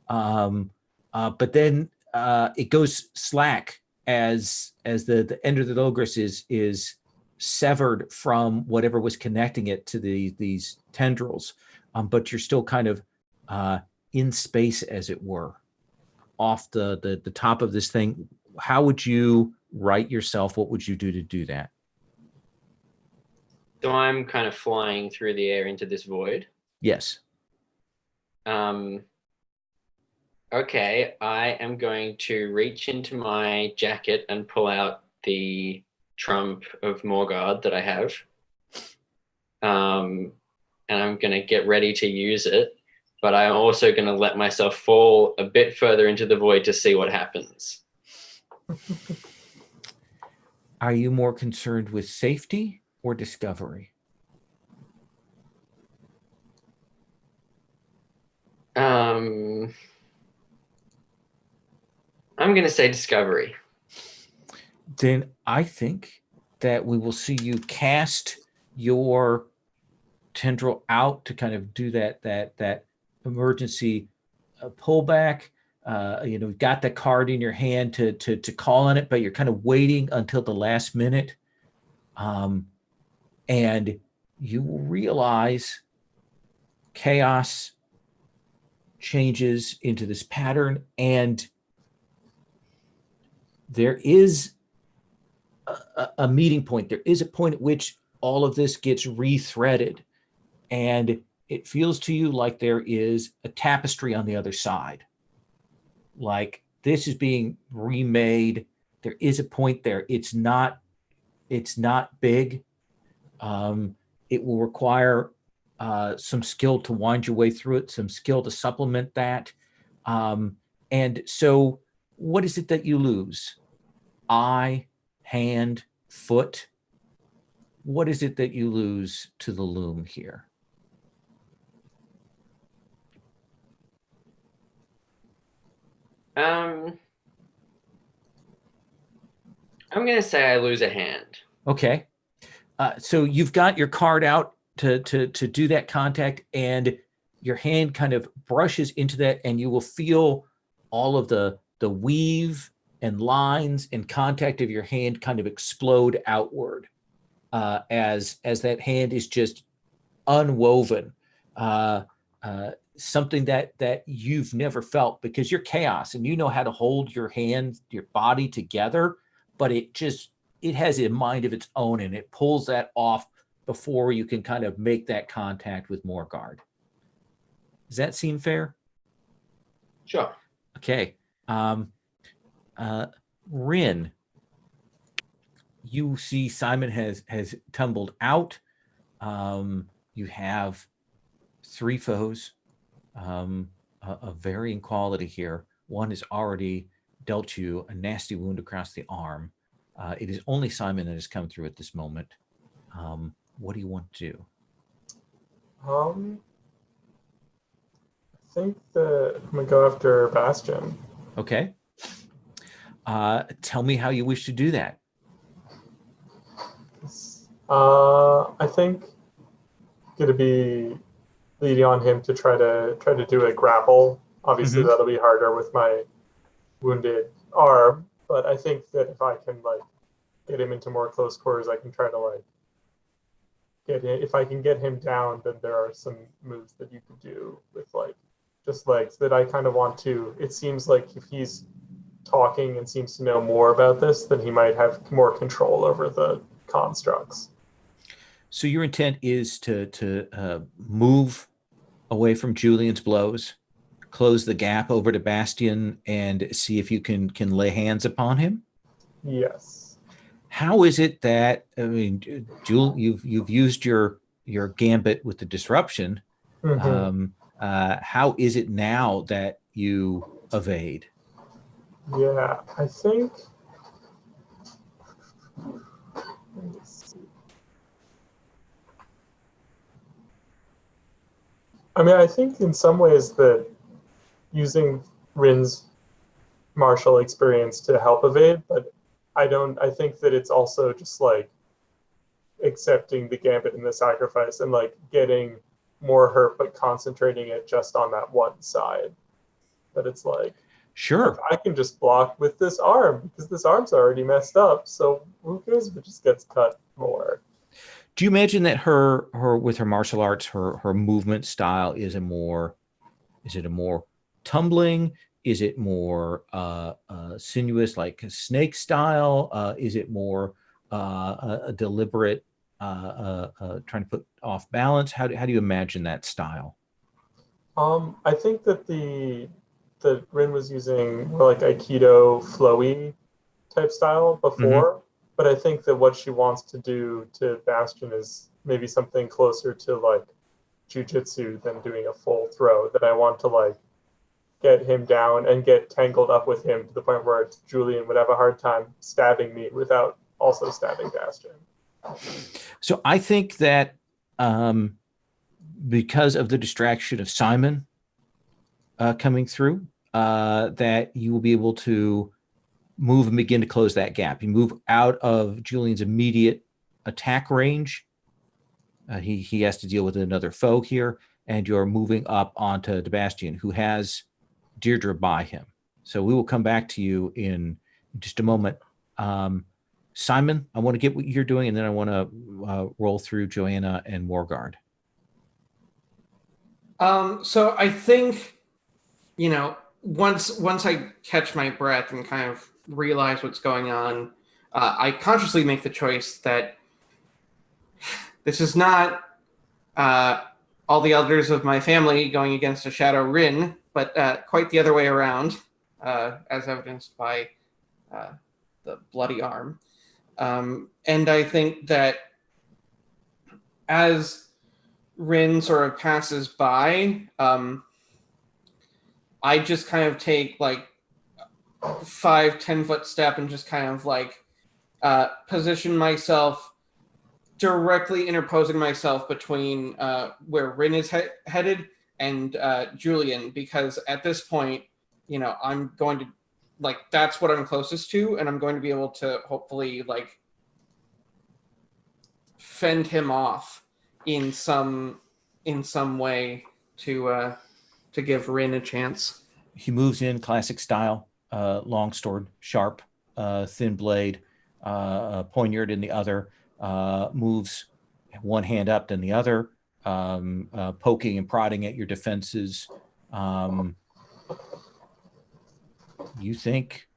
But then it goes slack as the end of the Logris is severed from whatever was connecting it to these tendrils, but you're still kind of in space, as it were, off the top of this thing. How would you right yourself? What would you do to do that?
So I'm kind of flying through the air into this void.
Yes.
Okay, I am going to reach into my jacket and pull out the trump of Morgard that I have. And I'm going to get ready to use it, but I'm also going to let myself fall a bit further into the void to see what happens.
Are you more concerned with safety or discovery?
I'm going to say discovery.
Then I think that we will see you cast your tendril out to kind of do that emergency pullback. You've got the card in your hand to call on it, but you're kind of waiting until the last minute. And you will realize chaos changes into this pattern, and there is a meeting point. There is a point at which all of this gets rethreaded, and it feels to you like there is a tapestry on the other side. Like this is being remade. There is a point there. It's not big. It will require some skill to wind your way through it, some skill to supplement that. And so what is it that you lose? Eye, hand, foot? What is it that you lose to the loom here?
I'm going to say I lose a hand.
Okay. So you've got your card out to do that contact, and your hand kind of brushes into that, and you will feel all of the weave and lines and contact of your hand kind of explode outward as that hand is just unwoven. Something that you've never felt, because you're chaos and you know how to hold your hand, your body together, but it has a mind of its own, and it pulls that off before you can kind of make that contact with Morgard. Does that seem fair?
Sure.
Okay. Rin, you see Simon has tumbled out. You have 3 foes of varying quality here. One has already dealt you a nasty wound across the arm. It is only Simon that has come through at this moment. What do you want to do?
I think that I'm gonna go after Bastion.
Okay. Tell me how you wish to do that.
I think gonna be leading on him to try to do a grapple. Obviously,
Mhm.
that'll be harder with my wounded arm, but I think that if I can like get him into more close quarters, I can try to like get him. If I can get him down, then there are some moves that you could do with like just legs that I kind of want to. It seems like if he's talking and seems to know more about this, then he might have more control over the constructs.
So your intent is to move away from Julian's blows, close the gap over to Bastion, and see if you can lay hands upon him.
Yes.
How is it that, I mean, Jul, you've used your gambit with the disruption.
Mhm.
How is it now that you evade?
Yeah, I think. Let me see. I mean, I think in some ways that using Rin's martial experience to help evade, but I don't. I think that it's also just like accepting the gambit and the sacrifice and like getting more hurt, but concentrating it just on that one side. But it's like,
Sure.
I can just block with this arm because this arm's already messed up. So who cares if it just gets cut more?
Do you imagine that her with her martial arts, her movement style is it a more tumbling? Is it more sinuous, like a snake style? Is it more a deliberate trying to put off balance? How do you imagine that style?
I think that the Rin was using more like Aikido flowy type style before, but I think that what she wants to do to Bastion is maybe something closer to like jujitsu than doing a full throw. That I want to like get him down and get tangled up with him to the point where Julian would have a hard time stabbing me without also stabbing Bastion.
So I think that because of the distraction of Simon coming through, that you will be able to move and begin to close that gap. You move out of Julian's immediate attack range. He has to deal with another foe here, and you're moving up onto Bastion, who has Deirdre by him. So we will come back to you in just a moment. Simon, I want to get what you're doing, and then I want to roll through Joanna and Morgard.
So I think, once I catch my breath and kind of realize what's going on, I consciously make the choice that this is not all the elders of my family going against a Shadow Rin, but quite the other way around, as evidenced by the bloody arm. And I think that as Rin sort of passes by, I just kind of take like 5-10 foot step and just kind of like position myself, directly interposing myself between where Rin is headed and Julian, because at this point, I'm going to like, that's what I'm closest to, and I'm going to be able to hopefully like fend him off in some way to give Rin a chance.
He moves in classic style, long sword, sharp, thin blade, poignard in the other, moves one hand up then the other, poking and prodding at your defenses. You think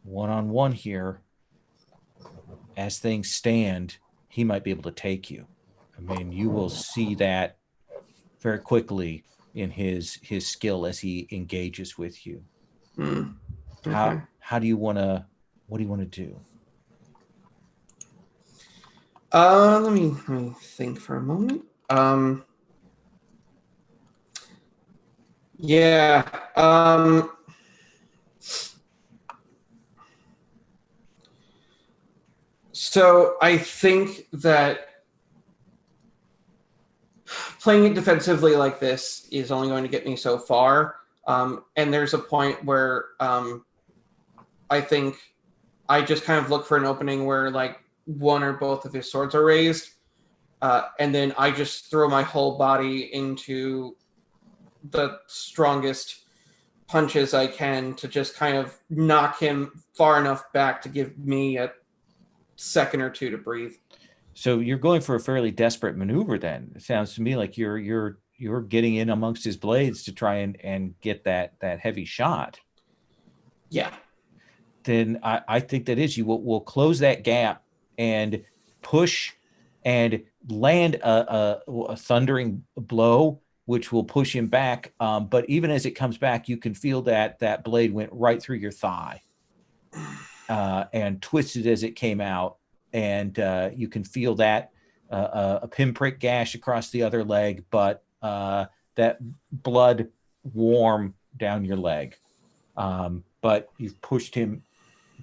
one-on-one here, as things stand, he might be able to take you. I mean, you will see that very quickly in his skill as he engages with you.
Okay.
How do you want to, what do you want to do?
Let me think for a moment. Yeah. So I think that playing it defensively like this is only going to get me so far. And there's a point where I think I just kind of look for an opening where like one or both of his swords are raised. and then I just throw my whole body into the strongest punches I can to just kind of knock him far enough back to give me a second or two to breathe.
So you're going for a fairly desperate maneuver then. It sounds to me like you're getting in amongst his blades to try and get that heavy shot.
Yeah.
Then I think that is you will close that gap and push and land a thundering blow, which will push him back. But even as it comes back, you can feel that blade went right through your thigh and twisted as it came out. And you can feel that a pinprick gash across the other leg, but that blood warm down your leg. But you've pushed him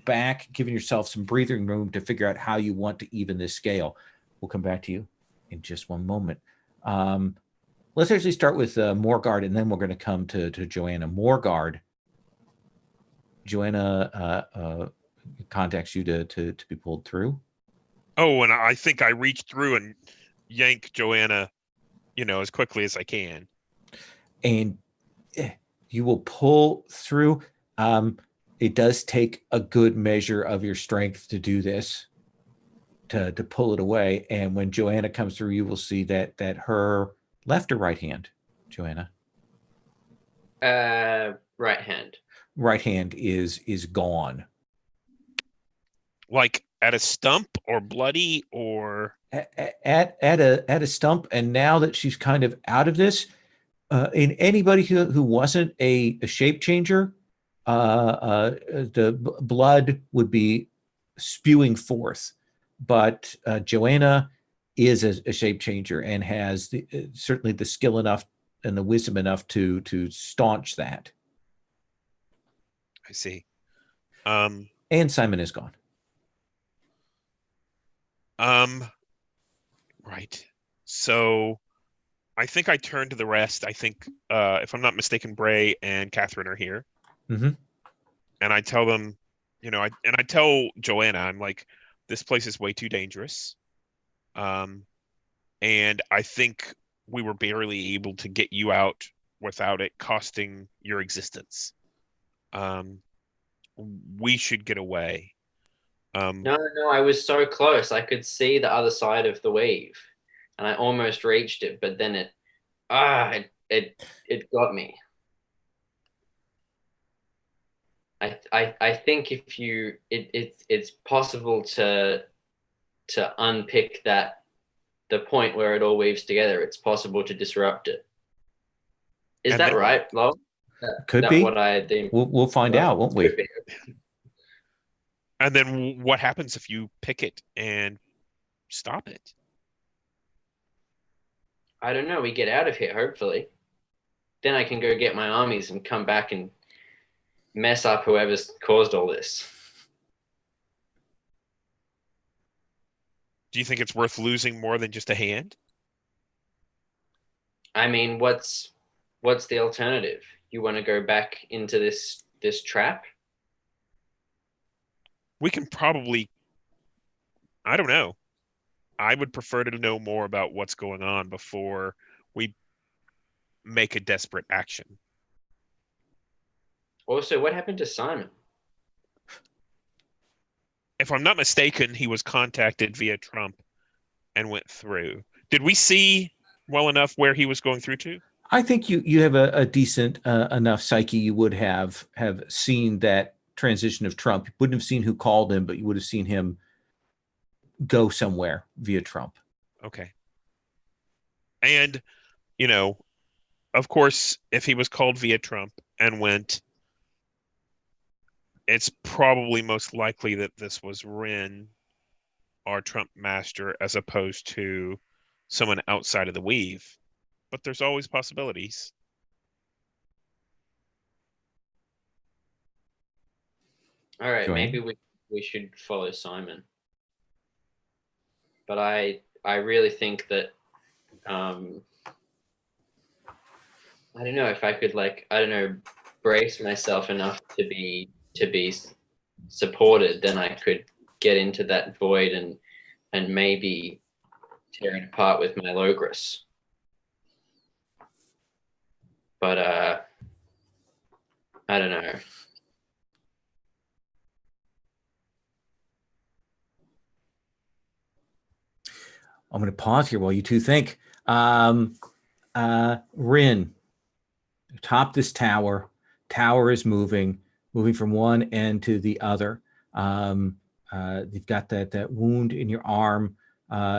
back, giving yourself some breathing room to figure out how you want to even this scale. We'll come back to you in just one moment. Let's actually start with Morgard, and then we're going to come to Joanna. Morgard, Joanna contacts you to be pulled through.
Oh, and I think I reach through and yank Joanna, as quickly as I can.
And you will pull through. It does take a good measure of your strength to do this, to pull it away. And when Joanna comes through, you will see that her left or right hand, Joanna?
Right hand.
Right hand is gone.
Like at a stump or bloody or
at a stump. And now that she's kind of out of this, in anybody who wasn't a shape changer, the blood would be spewing forth. But Joanna is a shape changer and has certainly the skill enough and the wisdom enough to staunch that.
I see.
And Simon is gone.
Right. So I think I turn to the rest. I think, if I'm not mistaken, Bray and Catherine are here.
Mm-hmm.
And I tell them, I tell Joanna, I'm like, this place is way too dangerous. And I think we were barely able to get you out without it costing your existence. We should get away.
No, I was so close. I could see the other side of the wave, and I almost reached it, but then it got me. I think if you it's possible to unpick the point where it all weaves together. It's possible to disrupt it. Is that right, Lo?
Could be.
What I think.
We'll find out, won't we?
And then what happens if you pick it and stop it?
I don't know. We get out of here, hopefully. Then I can go get my armies and come back and mess up whoever's caused all this.
Do you think it's worth losing more than just a hand?
I mean, what's the alternative? You want to go back into this trap?
We can probably, I don't know. I would prefer to know more about what's going on before we make a desperate action.
Also, what happened to Simon?
If I'm not mistaken, he was contacted via Trump and went through. Did we see well enough where he was going through to?
I think you have a decent enough psyche. You would have seen that transition of Trump. You wouldn't have seen who called him, but you would have seen him go somewhere via Trump.
Okay. And, of course, if he was called via Trump and went, it's probably most likely that this was Rin, our Trump master, as opposed to someone outside of the weave. But there's always possibilities.
All right,
Joanne?
maybe we should follow Simon. But I really think that I don't know if I could brace myself enough to be supported, then I could get into that void and maybe tear it apart with my Logris. But I don't know.
I'm going to pause here while you two think. Rin, top this tower. Tower is moving from one end to the other. You've got that wound in your arm.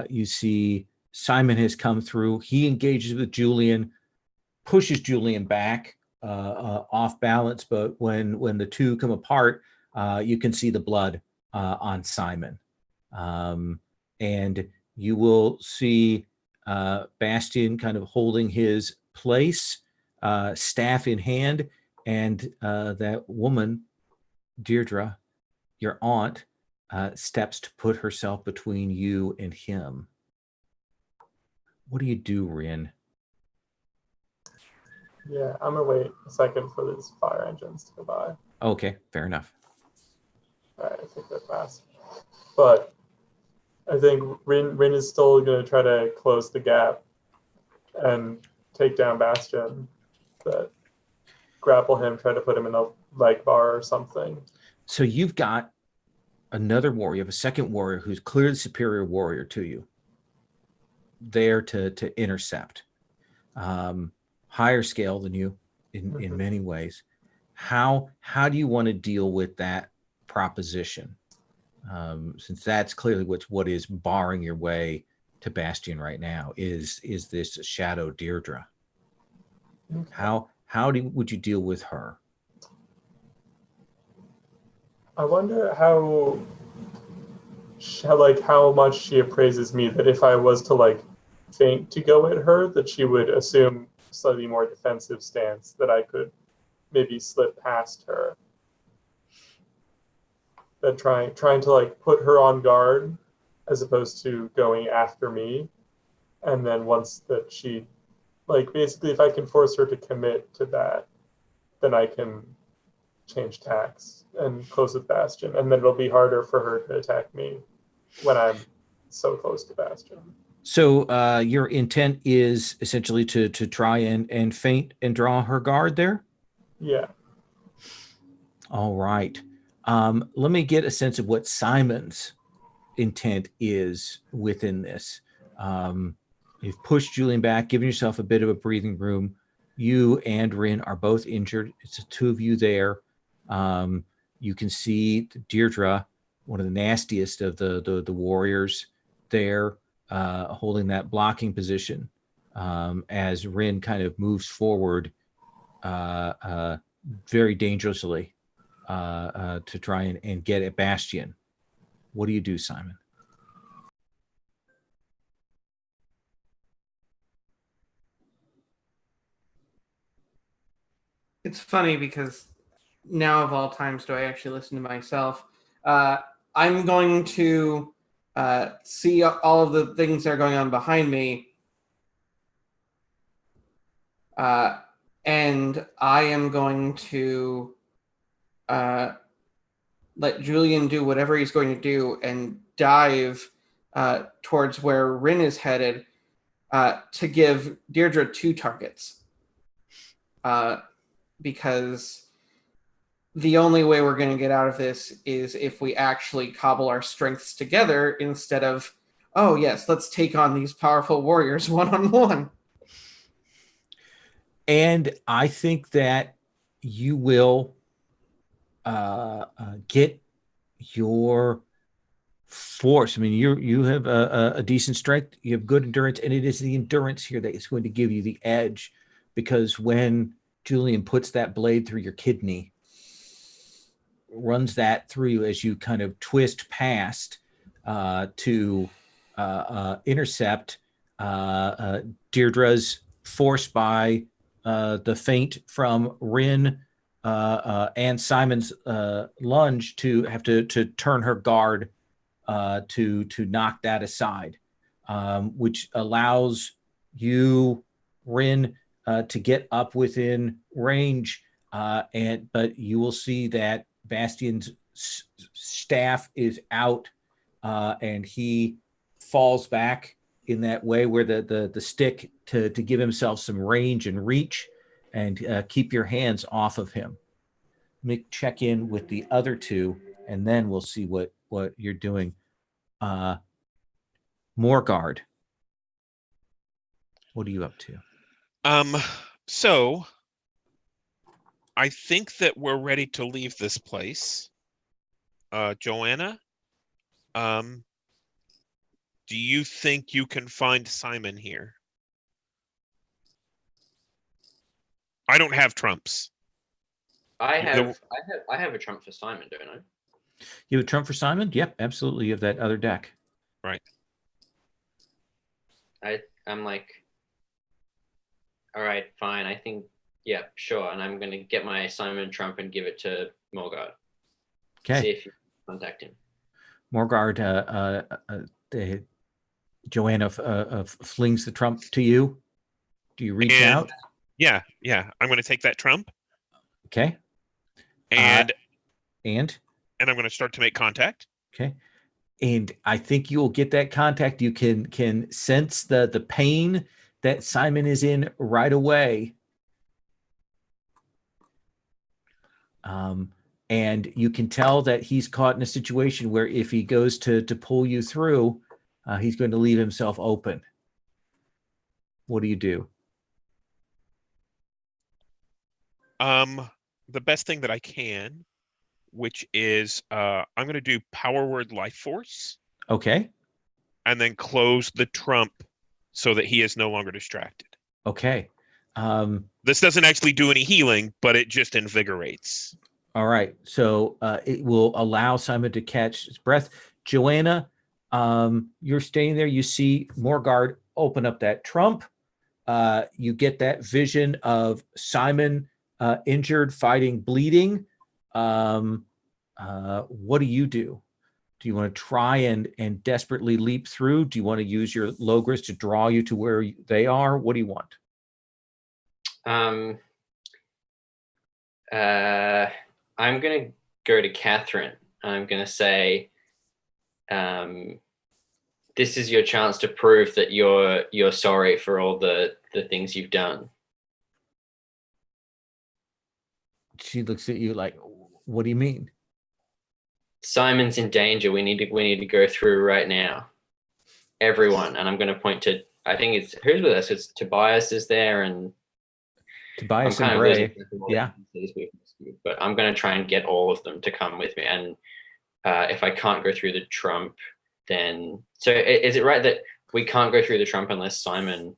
You see Simon has come through. He engages with Julian, pushes Julian back off balance, but when the two come apart, you can see the blood on Simon. And you will see Bastian kind of holding his place, staff in hand, and that woman, Deirdre, your aunt, steps to put herself between you and him. What do you do, Rin?
Yeah, I'm gonna wait a second for these fire engines to go by.
Okay, fair enough.
All right, I think that fast. But I think Rin is still gonna try to close the gap and take down Bastion. But grapple him, try to put him in a leg bar or something.
So you've got another warrior, you have a second warrior who's clearly the superior warrior to you, there to intercept. Higher scale than you in many ways. How do you want to deal with that proposition? Since that's clearly what is barring your way to Bastion right now is this shadow Deirdre. Okay. How would you deal with her?
I wonder how much she appraises me, that if I was to feint to go at her, that she would assume slightly more defensive stance, that I could maybe slip past her. That trying to put her on guard as opposed to going after me. And then once that she basically if I can force her to commit to that, then I can change tacks and close with Bastion, and then it'll be harder for her to attack me when I'm so close to Bastion.
So your intent is essentially to try and feint and draw her guard there?
Yeah.
All right. Let me get a sense of what Simon's intent is within this. You've pushed Julian back, given yourself a bit of a breathing room. You and Rin are both injured. It's the two of you there. You can see Deirdre, one of the nastiest of the warriors there, holding that blocking position as Rin kind of moves forward very dangerously to try and get at Bastion. What do you do, Simon?
It's funny because now of all times do I actually listen to myself. I'm going to see all of the things that are going on behind me. And I am going to let Julian do whatever he's going to do and dive towards where Rin is headed to give Deirdre 2 targets. Because the only way we're going to get out of this is if we actually cobble our strengths together instead of, oh yes, let's take on these powerful warriors one-on-one.
And I think that you will get your force. I mean, you have a decent strength, you have good endurance, and it is the endurance here that is going to give you the edge, because when Julian puts that blade through your kidney, runs that through you as you kind of twist past to intercept Deirdre's forced by the feint from Rin and Simon's lunge to have to turn her guard to knock that aside, which allows you, Rin, to get up within range, but you will see that Bastion's staff is out, and he falls back in that way where the stick to give himself some range and reach, and keep your hands off of him. Check in with the other two, and then we'll see what you're doing. Morgard, what are you up to?
So I think that we're ready to leave this place. Joanna, do you think you can find Simon here? I don't have trumps.
I have a trump for Simon, don't I?
You have a trump for Simon? Yep, absolutely. You have that other deck.
Right.
I'm like, all right, fine. I think, yeah, sure. And I'm going to get my Simon trump and give it to Morgard.
Okay.
See if you can contact him.
Morgard, Joanna flings the trump to you. Do you reach out?
Yeah. I'm going to take that trump.
Okay.
And
I'm
going to start to make contact.
Okay. And I think you'll get that contact. You can sense the pain that Simon is in right away. And you can tell that he's caught in a situation where if he goes to pull you through, he's going to leave himself open. What do you do?
The best thing that I can, which is I'm going to do power word life force.
Okay.
And then close the trump so that he is no longer distracted.
Okay.
This doesn't actually do any healing, but it just invigorates.
All right. So it will allow Simon to catch his breath. Joanna, you're staying there. You see Morgard open up that trump. You get that vision of Simon injured, fighting, bleeding. What do you do? Do you want to try and desperately leap through? Do you want to use your Logris to draw you to where they are? What do you want?
I'm going to go to Catherine. I'm going to say, this is your chance to prove that you're sorry for all the things you've done.
She looks at you like, what do you mean?
Simon's in danger. We need to go through right now. Everyone. And I'm going to point to, I think it's, who's with us? It's Tobias is there, and
Tobias and Bray. Yeah.
But I'm going to try and get all of them to come with me. And if I can't go through the trump, then, so is it right that we can't go through the trump unless Simon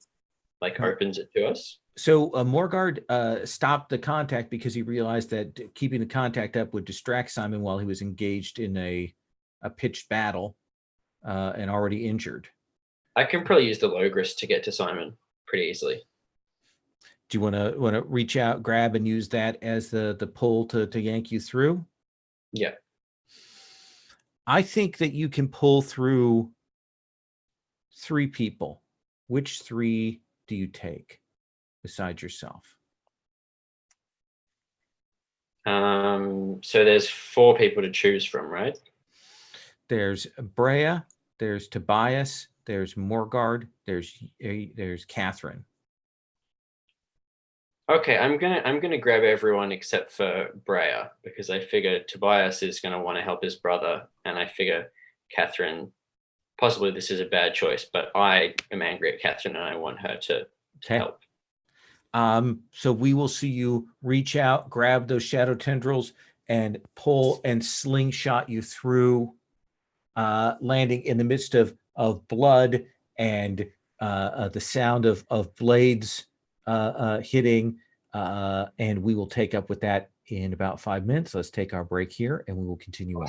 opens it to us?
So Morgard stopped the contact because he realized that keeping the contact up would distract Simon while he was engaged in a pitched battle and already injured.
I can probably use the Logris to get to Simon pretty easily.
Do you want to reach out, grab, and use that as the pull to yank you through?
Yeah.
I think that you can pull through 3 people. Which 3 do you take besides yourself?
So there's 4 people to choose from, right?
There's Brea, there's Tobias, there's Morgard, there's Catherine.
Okay, I'm gonna grab everyone except for Brea, because I figure Tobias is gonna want to help his brother, and I figure Catherine, possibly this is a bad choice, but I am angry at Catherine and I want her to help.
So we will see you reach out, grab those shadow tendrils, and pull and slingshot you through, landing in the midst of blood and the sound of blades hitting, and we will take up with that in about 5 minutes. Let's take our break here, and we will continue on.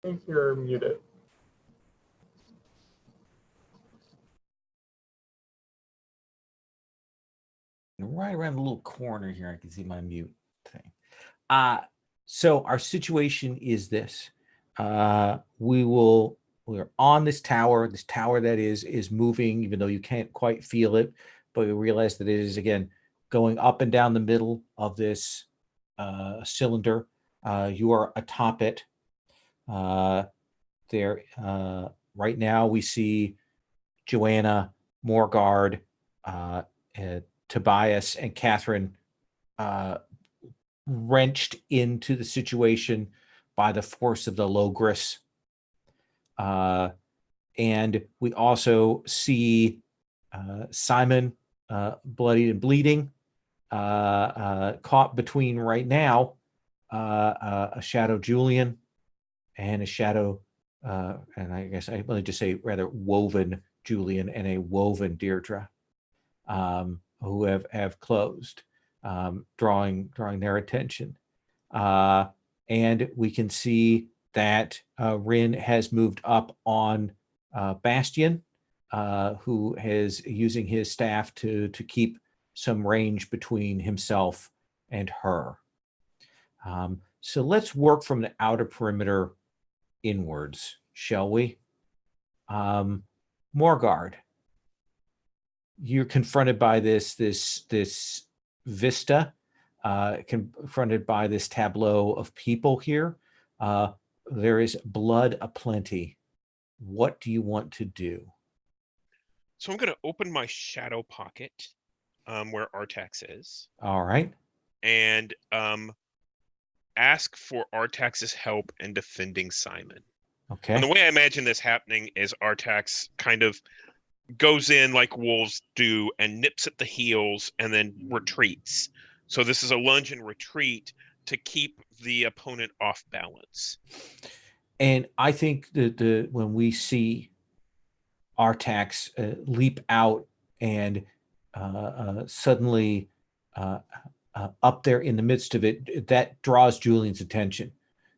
I think you're muted.
Right around the little corner here, I can see my mute thing. So our situation is this. We're on this tower that is moving, even though you can't quite feel it, but we realize that it is, again, going up and down the middle of this cylinder. You are atop it. There, right now we see Joanna, Morgard, Tobias, and Catherine wrenched into the situation by the force of the Logris. And we also see Simon, bloodied and bleeding, caught between right now a shadow Julian and a shadow, and I guess I let just say rather woven Julian and a woven Deirdre, who have closed, drawing their attention. And we can see that Rin has moved up on Bastion, who is using his staff to keep some range between himself and her. So let's work from the outer perimeter inwards, shall we? Morgard, you're confronted by this vista, confronted by this tableau of people here. There is blood aplenty. What do you want to do?
So I'm going to open my shadow pocket, where Artax is.
All right.
And ask for Artax's help in defending Simon.
Okay.
And the way I imagine this happening is Artax kind of goes in like wolves do and nips at the heels and then retreats. So this is a lunge and retreat to keep the opponent off balance.
And I think that when we see Artax leap out and suddenly up there in the midst of it, that draws Julian's attention.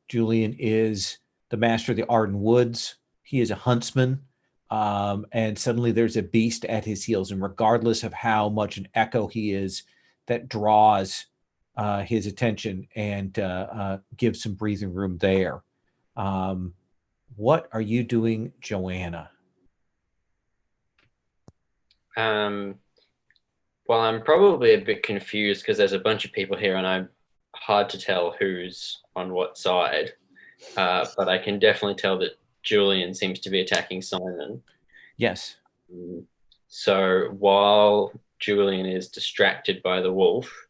Julian is the master of the Arden Woods. He is a huntsman. And suddenly there's a beast at his heels. And regardless of how much an echo he is, that draws his attention and gives some breathing room there. What are you doing, Joanna?
Well, I'm probably a bit confused because there's a bunch of people here and I'm hard to tell who's on what side. But I can definitely tell that Julian seems to be attacking Simon.
Yes.
So while Julian is distracted by the wolf,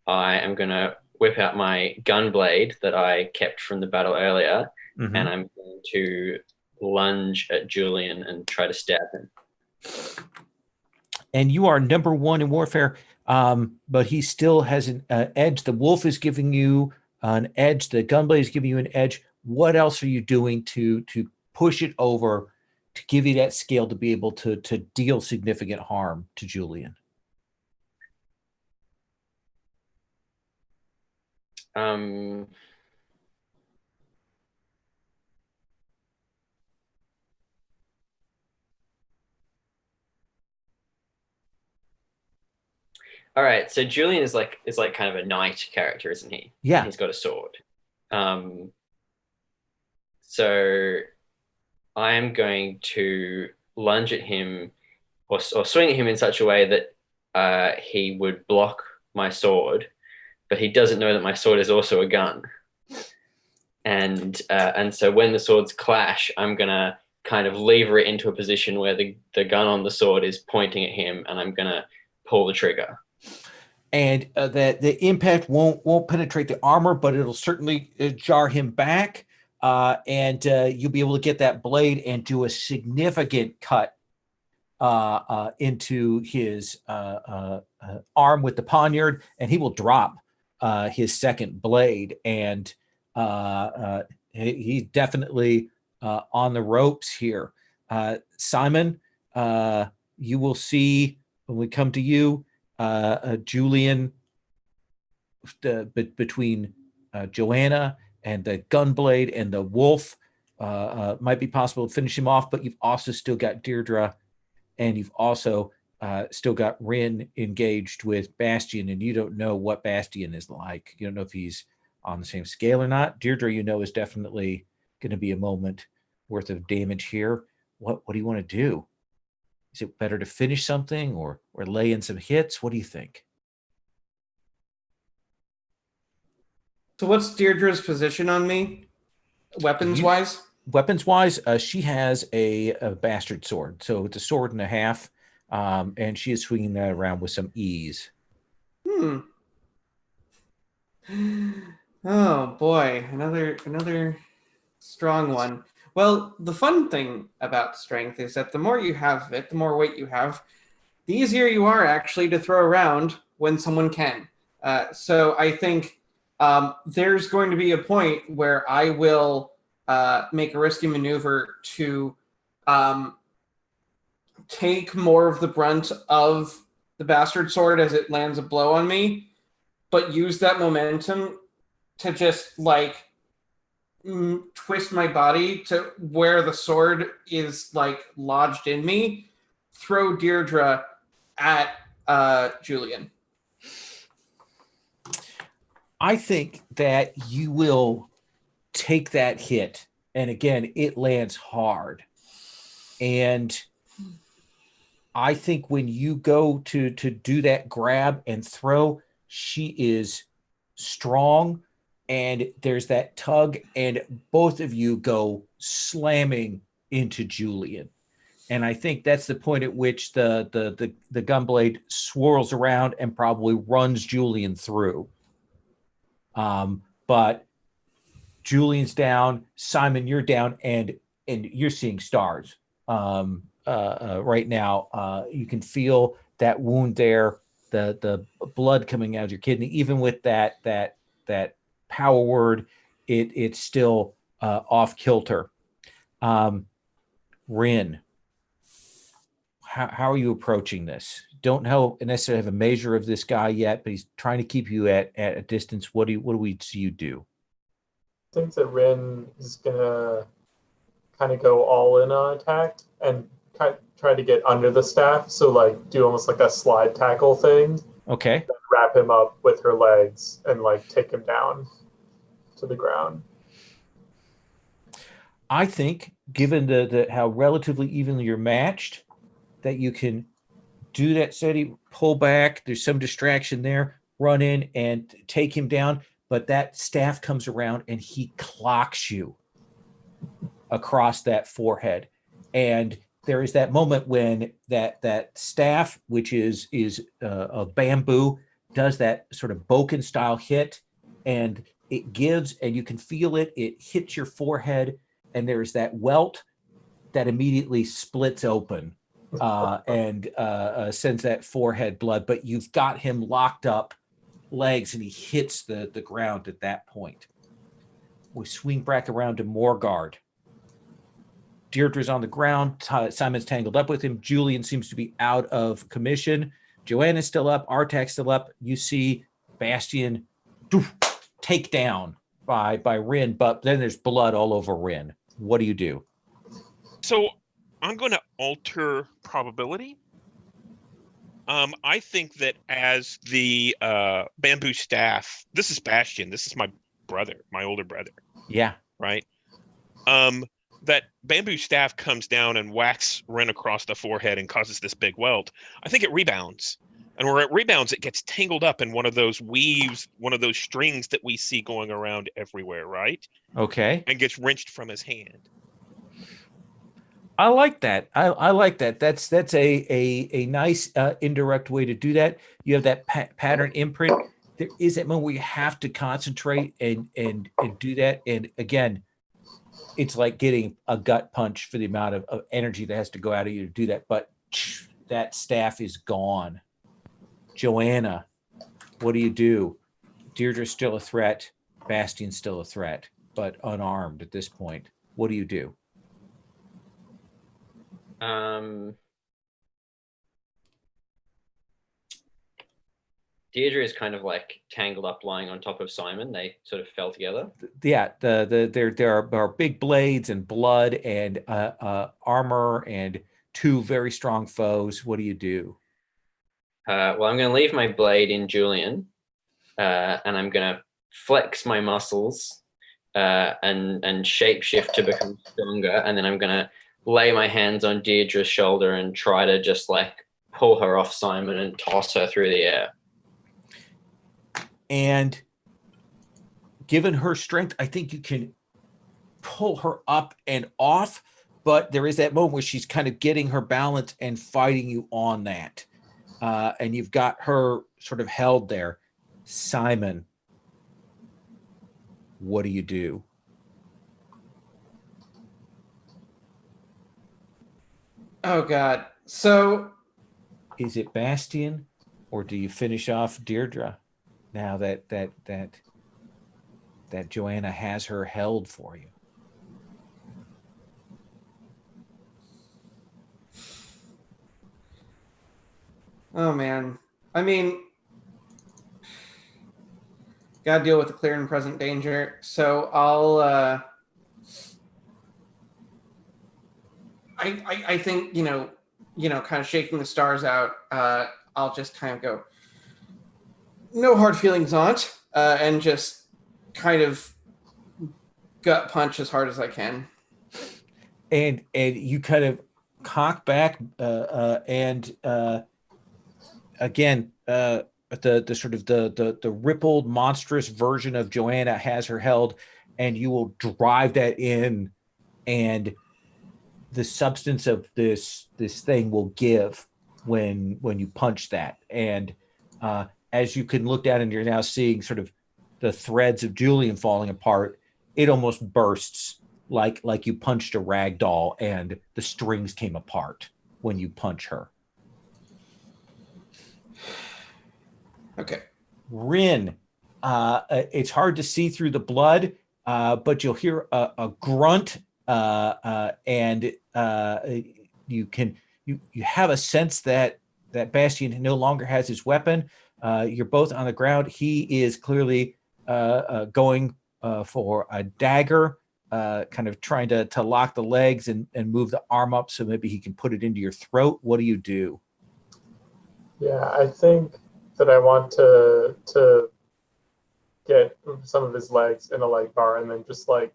I am going to whip out my gunblade that I kept from the battle earlier, and I'm going to lunge at Julian and try to stab him.
And you are number one in warfare, but he still has an edge. The wolf is giving you an edge. The gunblade is giving you an edge. What else are you doing to push it over, to give you that scale to be able to deal significant harm to Julian?
All right, so Julian is like kind of a knight character, isn't he?
Yeah.
He's got a sword. So I am going to lunge at him or swing at him in such a way that he would block my sword, but he doesn't know that my sword is also a gun. And so when the swords clash, I'm gonna kind of lever it into a position where the gun on the sword is pointing at him, and I'm gonna pull the trigger.
And the impact won't penetrate the armor, but it'll certainly jar him back. And you'll be able to get that blade and do a significant cut into his arm with the poniard, and he will drop his second blade. And he's definitely on the ropes here. Simon, you will see when we come to you, Julian, between Joanna and the gunblade and the wolf, might be possible to finish him off, but you've also still got Deirdre, and you've also still got Rin engaged with Bastion, and you don't know what Bastion is like. You don't know if he's on the same scale or not. Deirdre, you know, is definitely going to be a moment worth of damage here. What do you want to do? Is it better to finish something or lay in some hits? What do you think?
So what's Deirdre's position on me, weapons-wise?
Weapons-wise, she has a bastard sword. So it's a sword and a half, and she is swinging that around with some ease.
Oh boy, another strong one. Well, the fun thing about strength is that the more you have of it, the more weight you have, the easier you are actually to throw around when someone can. So I think there's going to be a point where I will make a risky maneuver to take more of the brunt of the bastard sword as it lands a blow on me, but use that momentum to just like twist my body to where the sword is like lodged in me, throw Deirdre at Julian.
I think that you will take that hit, and again, it lands hard. And I think when you go to do that grab and throw, she is strong, and there's that tug, and both of you go slamming into Julian. And I think that's the point at which the gunblade swirls around and probably runs Julian through. But Julian's down, Simon, you're down, and you're seeing stars right now. You can feel that wound there, the blood coming out of your kidney. Even with that power word, it's still off kilter. Rin, how are you approaching this? Don't necessarily have a measure of this guy yet, but he's trying to keep you at a distance. What do we see you do?
I think that Rin is gonna kind of go all in on attack and try to get under the staff. So like do almost like a slide tackle thing.
Okay.
Wrap him up with her legs and like take him down to the ground.
I think, given the how relatively evenly you're matched, that you can do that steady pull back. There's some distraction there. Run in and take him down. But that staff comes around and he clocks you across that forehead. And there is that moment when that staff, which is a bamboo, does that sort of Boken style hit, and it gives, and you can feel it. It hits your forehead, and there's that welt that immediately splits open and sends that forehead blood. But you've got him locked up, legs, and he hits the ground at that point. We swing back around to Morgard. Deirdre's on the ground. Simon's tangled up with him. Julian seems to be out of commission. Joanna's still up. Artak's still up. You see Bastion take down by Rin, but then there's blood all over Rin. What do you do?
So I'm going to alter probability. I think that as the bamboo staff, this is Bastion. This is my brother, my older brother.
Yeah.
Right. That bamboo staff comes down and whacks Ren across the forehead and causes this big welt. I think it rebounds. And where it rebounds, it gets tangled up in one of those weaves, one of those strings that we see going around everywhere, right?
Okay.
And gets wrenched from his hand.
I like that. I like that. That's a nice indirect way to do that. You have that pattern imprint. There is that moment where you have to concentrate and do that. And again, it's like getting a gut punch for the amount of energy that has to go out of you to do that. But that staff is gone. Joanna, what do you do? Deirdre's still a threat. Bastion's still a threat, but unarmed at this point. What do you do?
Deirdre is kind of like tangled up, lying on top of Simon. They sort of fell together.
Yeah, there are big blades and blood and armor and two very strong foes. What do you do?
Well, I'm going to leave my blade in Julian, and I'm going to flex my muscles and shapeshift to become stronger, and then I'm going to lay my hands on Deirdre's shoulder and try to just like pull her off Simon and toss her through the air.
And given her strength, I think you can pull her up and off, but there is that moment where she's kind of getting her balance and fighting you on that. And you've got her sort of held there. Simon, what do you do?
Oh God. So
Is it Bastion, or do you finish off Deirdre now that Joanna has her held for you?
oh man. I mean, gotta deal with the clear and present danger. So I'll I think, kind of shaking the stars out, I'll just kind of go, no hard feelings, aunt, and just kind of gut punch as hard as I can.
And you kind of cock back and again the sort of the rippled monstrous version of Joanna has her held, and you will drive that in, and the substance of this thing will give when you punch that. And as you can look down and you're now seeing sort of the threads of Julian falling apart, it almost bursts like you punched a rag doll and the strings came apart when you punch her.
Okay.
Rin, it's hard to see through the blood, but you'll hear a grunt, and you have a sense that Bastion no longer has his weapon. You're both on the ground. He is clearly going for a dagger, kind of trying to lock the legs and move the arm up so maybe he can put it into your throat. What do you do?
Yeah, I think that I want to get some of his legs in a leg bar and then just like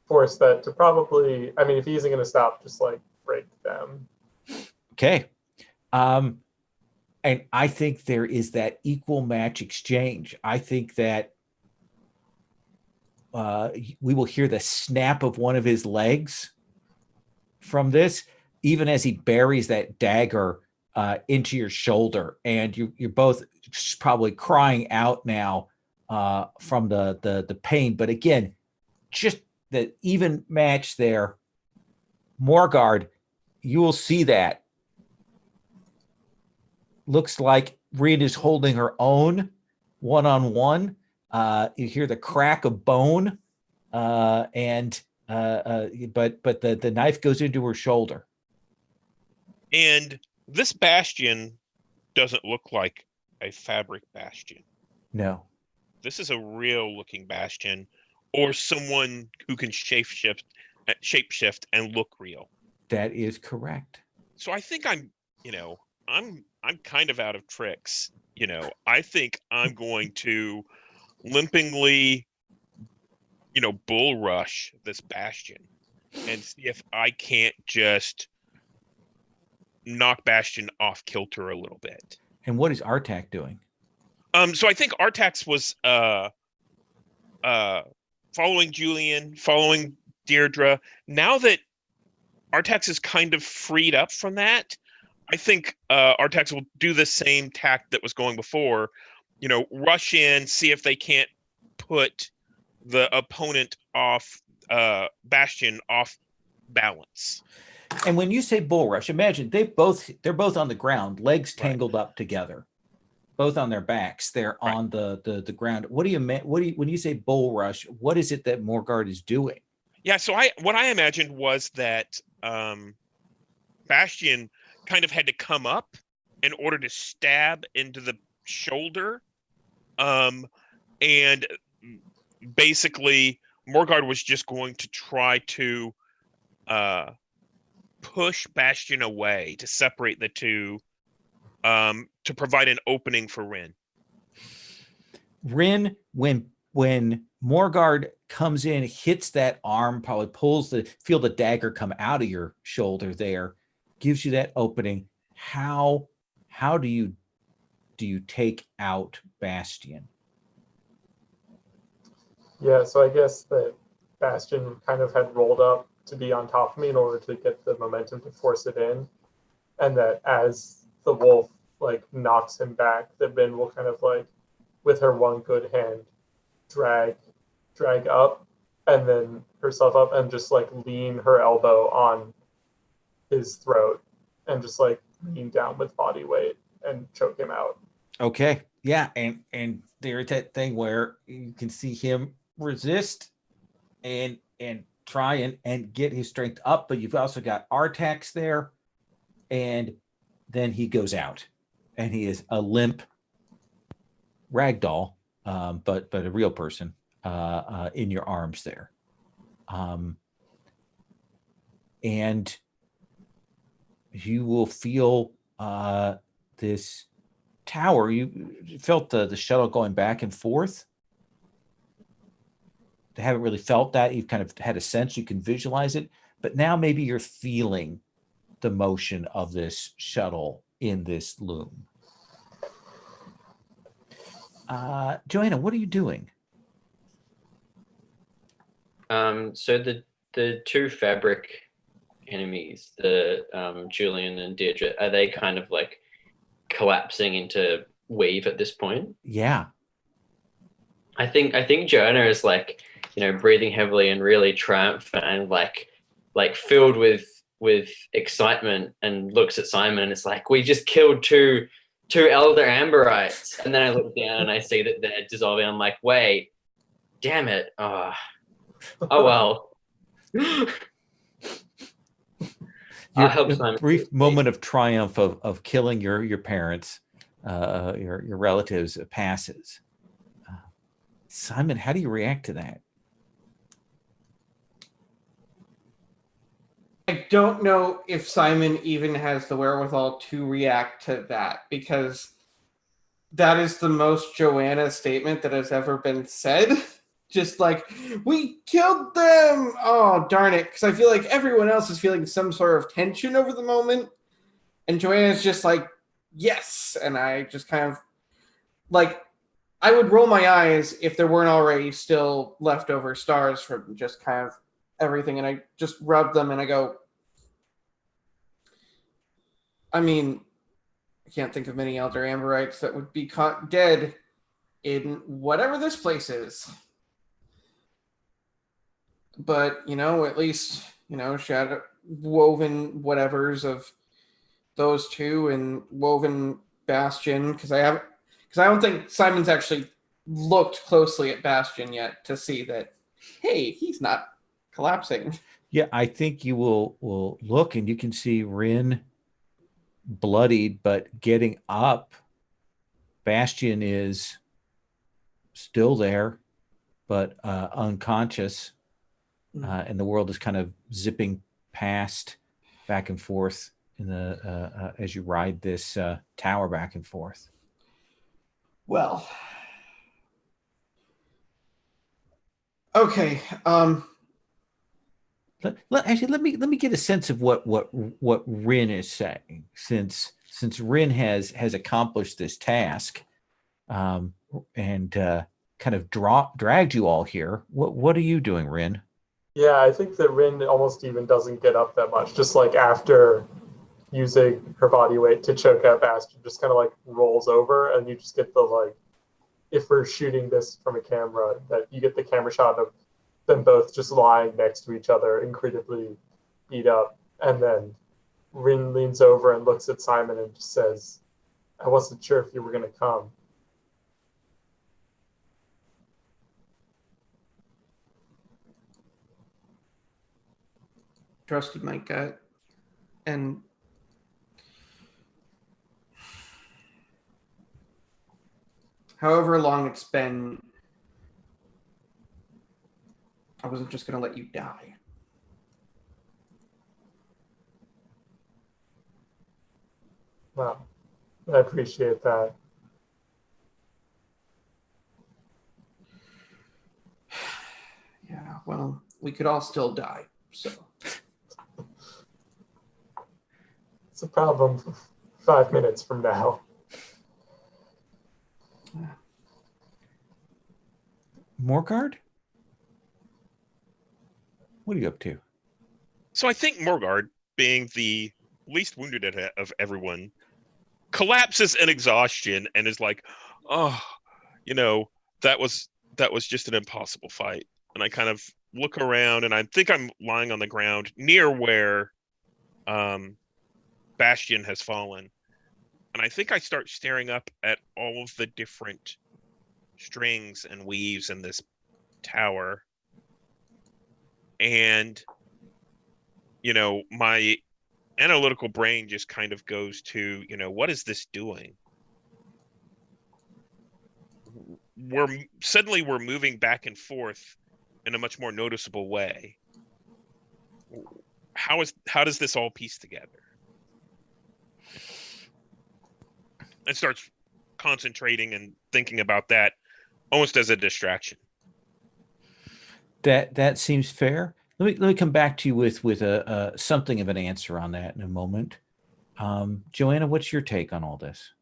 force that to probably, I mean, if he isn't going to stop, just like break them.
Okay. And I think there is that equal match exchange. I think that we will hear the snap of one of his legs from this, even as he buries that dagger into your shoulder, and you're both probably crying out now from the pain. But again, just the even match there. Morgard, you will see that. Looks like Rin is holding her own one-on-one. You hear the crack of bone, but the knife goes into her shoulder.
And this bastion doesn't look like a fabric bastion.
No.
This is a real looking bastion, or someone who can shapeshift and look real.
That is correct.
So I think I'm kind of out of tricks. I think I'm going to limpingly, bull rush this bastion and see if I can't just knock Bastion off kilter a little bit.
And what is Artak doing?
So I think Artax was following Julian, following Deirdre. Now that Artax is kind of freed up from that, I think Artax will do the same tact that was going before. Rush in, see if they can't put the opponent off, Bastion off balance.
And when you say bull rush, imagine they're both on the ground, legs tangled up together, both on their backs. They're on the ground. What do you when you say bull rush? What is it that Morgard is doing?
Yeah, so what I imagined was that Bastion kind of had to come up in order to stab into the shoulder And basically, Morgard was just going to try to push Bastion away to separate the two, to provide an opening for Rin.
Rin, when Morgard comes in, hits that arm, probably feel the dagger come out of your shoulder there, gives you that opening. How do you take out Bastion?
Yeah, so I guess that Bastion kind of had rolled up to be on top of me in order to get the momentum to force it in. And that as the wolf like knocks him back, that Rin will kind of like, with her one good hand, drag up and then herself up and just like lean her elbow on his throat and just like lean down with body weight and choke him out.
Okay. Yeah, and there's that thing where you can see him resist and try and get his strength up, but you've also got Artax there, and then he goes out, and he is a limp ragdoll, but a real person in your arms there, and you will feel this tower. You felt the shuttle going back and forth. They haven't really felt that. You've kind of had a sense, you can visualize it, but now maybe you're feeling the motion of this shuttle in this loom. Joanna, what are you doing?
So the two fabric enemies, the Julian and Deirdre, are they kind of like collapsing into weave at this point?
Yeah.
I think Joanna is like, breathing heavily and really triumphant and like filled with excitement, and looks at Simon and it's like, we just killed two elder Amberites. And then I look down and I see that they're dissolving. I'm like, wait, damn it. Oh well. I'll help Simon.
Brief moment of triumph of killing your parents, your relatives passes. Simon, how do you react to that?
I don't know if Simon even has the wherewithal to react to that, because that is the most Joanna statement that has ever been said. Just like, we killed them! Oh, darn it. Because I feel like everyone else is feeling some sort of tension over the moment. And Joanna's just like, yes. And I just kind of, like, I would roll my eyes if there weren't already still leftover stars from just kind of everything. And I just rub them and I go, I mean, I can't think of many Elder Amberites that would be caught dead in whatever this place is. But, at least, shadow woven whatevers of those two and woven Bastion, because I don't think Simon's actually looked closely at Bastion yet to see that, hey, he's not collapsing.
Yeah, I think you will look and you can see Rin bloodied but getting up. Bastion is still there, but unconscious, and the world is kind of zipping past back and forth in the as you ride this tower back and forth.
Well, okay.
Let me get a sense of what Rin is saying, since Rin has accomplished this task, and kind of dragged you all here. What are you doing, Rin?
Yeah, I think that Rin almost even doesn't get up that much. Just like after using her body weight to choke out Bastion, just kind of like rolls over, and you just get the like, if we're shooting this from a camera, that you get the camera shot of them both just lying next to each other, incredibly beat up, and then Rin leans over and looks at Simon and just says, "I wasn't sure if you were going to come."
Trusted my gut, and however long it's been, I wasn't just going to let you die.
Wow. I appreciate that.
Yeah, well, we could all still die, so.
It's a problem for 5 minutes from now.
Morgard? What are you up to?
So I think Morgard, being the least wounded of everyone, collapses in exhaustion and is like, "Oh, that was just an impossible fight." And I kind of look around, and I think I'm lying on the ground near where Bastion has fallen. And I think I start staring up at all of the different strings and weaves in this tower. And, my analytical brain just kind of goes to, what is this doing? We're moving back and forth in a much more noticeable way. How does this all piece together? And starts concentrating and thinking about that almost as a distraction.
That seems fair. Let me come back to you with a something of an answer on that in a moment. Joanna, what's your take on all this?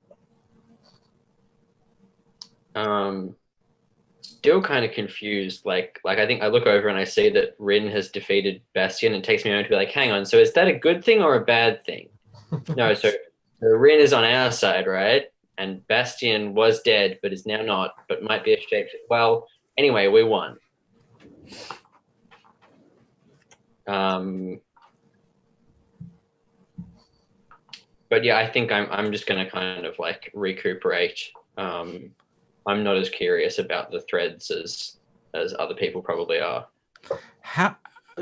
Still kind of confused. Like I think I look over and I see that Rin has defeated Bastion, and it takes me a moment to be like, hang on, so is that a good thing or a bad thing? No, so Rin is on our side, right? And Bastion was dead, but is now not, but might be a shape. Well, anyway, we won. But yeah, I think I'm just gonna kind of like recuperate. I'm not as curious about the threads as other people probably are.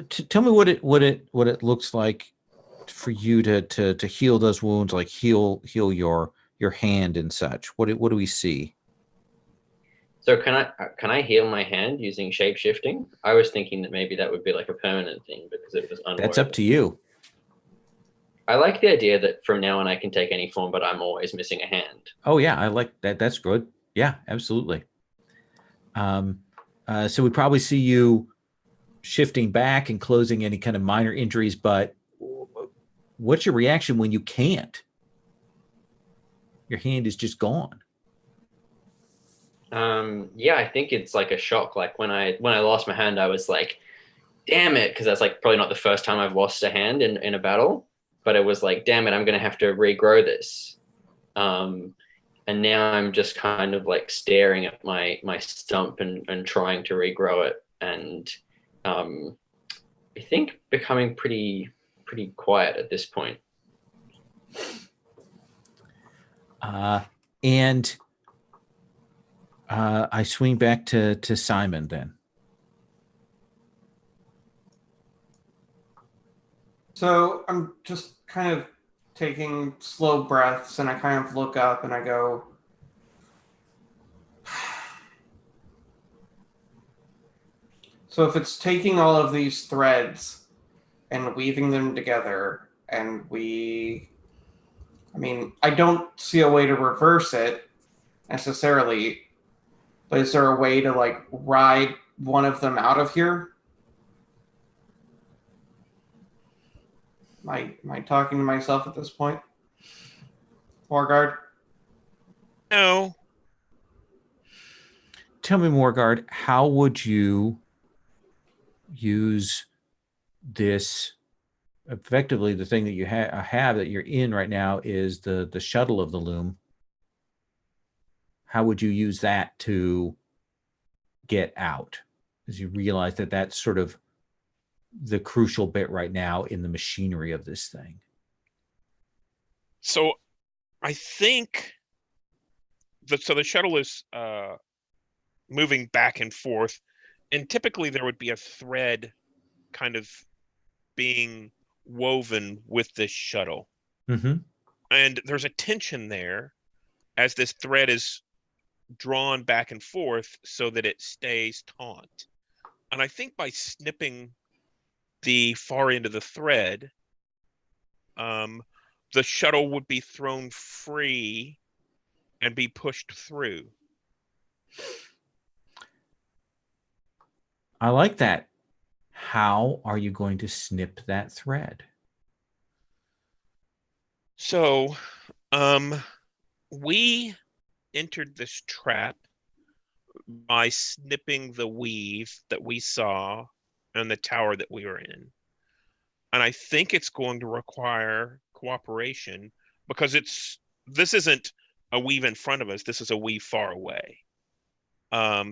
Tell me what it looks like for you to heal those wounds, like heal your hand and such. What do we see?
So can I heal my hand using shape shifting? I was thinking that maybe that would be like a permanent thing because it was unwoven.
That's up to you.
I like the idea that from now on I can take any form, but I'm always missing a hand.
Oh yeah, I like that. That's good. Yeah, absolutely. So we probably see you shifting back and closing any kind of minor injuries, but what's your reaction when you can't? Your hand is just gone.
Yeah, I think it's like a shock. Like when I lost my hand, I was like, damn it, because that's like probably not the first time I've lost a hand in a battle, but it was like, damn it, I'm gonna have to regrow this. And now I'm just kind of like staring at my stump and trying to regrow it, and I think becoming pretty quiet at this point.
And I swing back to Simon then.
So I'm just kind of taking slow breaths, and I kind of look up and I go, so if it's taking all of these threads and weaving them together, and I don't see a way to reverse it necessarily, but is there a way to like ride one of them out of here? Am I talking to myself at this point? Morgard?
No.
Tell me, Morgard, how would you use this? Effectively, the thing that you have that you're in right now is the shuttle of the loom. How would you use that to get out, as you realize that that's sort of the crucial bit right now in the machinery of this thing?
So I think the shuttle is moving back and forth, and typically there would be a thread kind of being woven with this shuttle.
Mm-hmm.
And there's a tension there as this thread is drawn back and forth so that it stays taut. And I think by snipping the far end of the thread, the shuttle would be thrown free and be pushed through.
I like that. How are you going to snip that thread?
So, we entered this trap by snipping the weave that we saw in the tower that we were in. And I think it's going to require cooperation because this isn't a weave in front of us. This is a weave far away.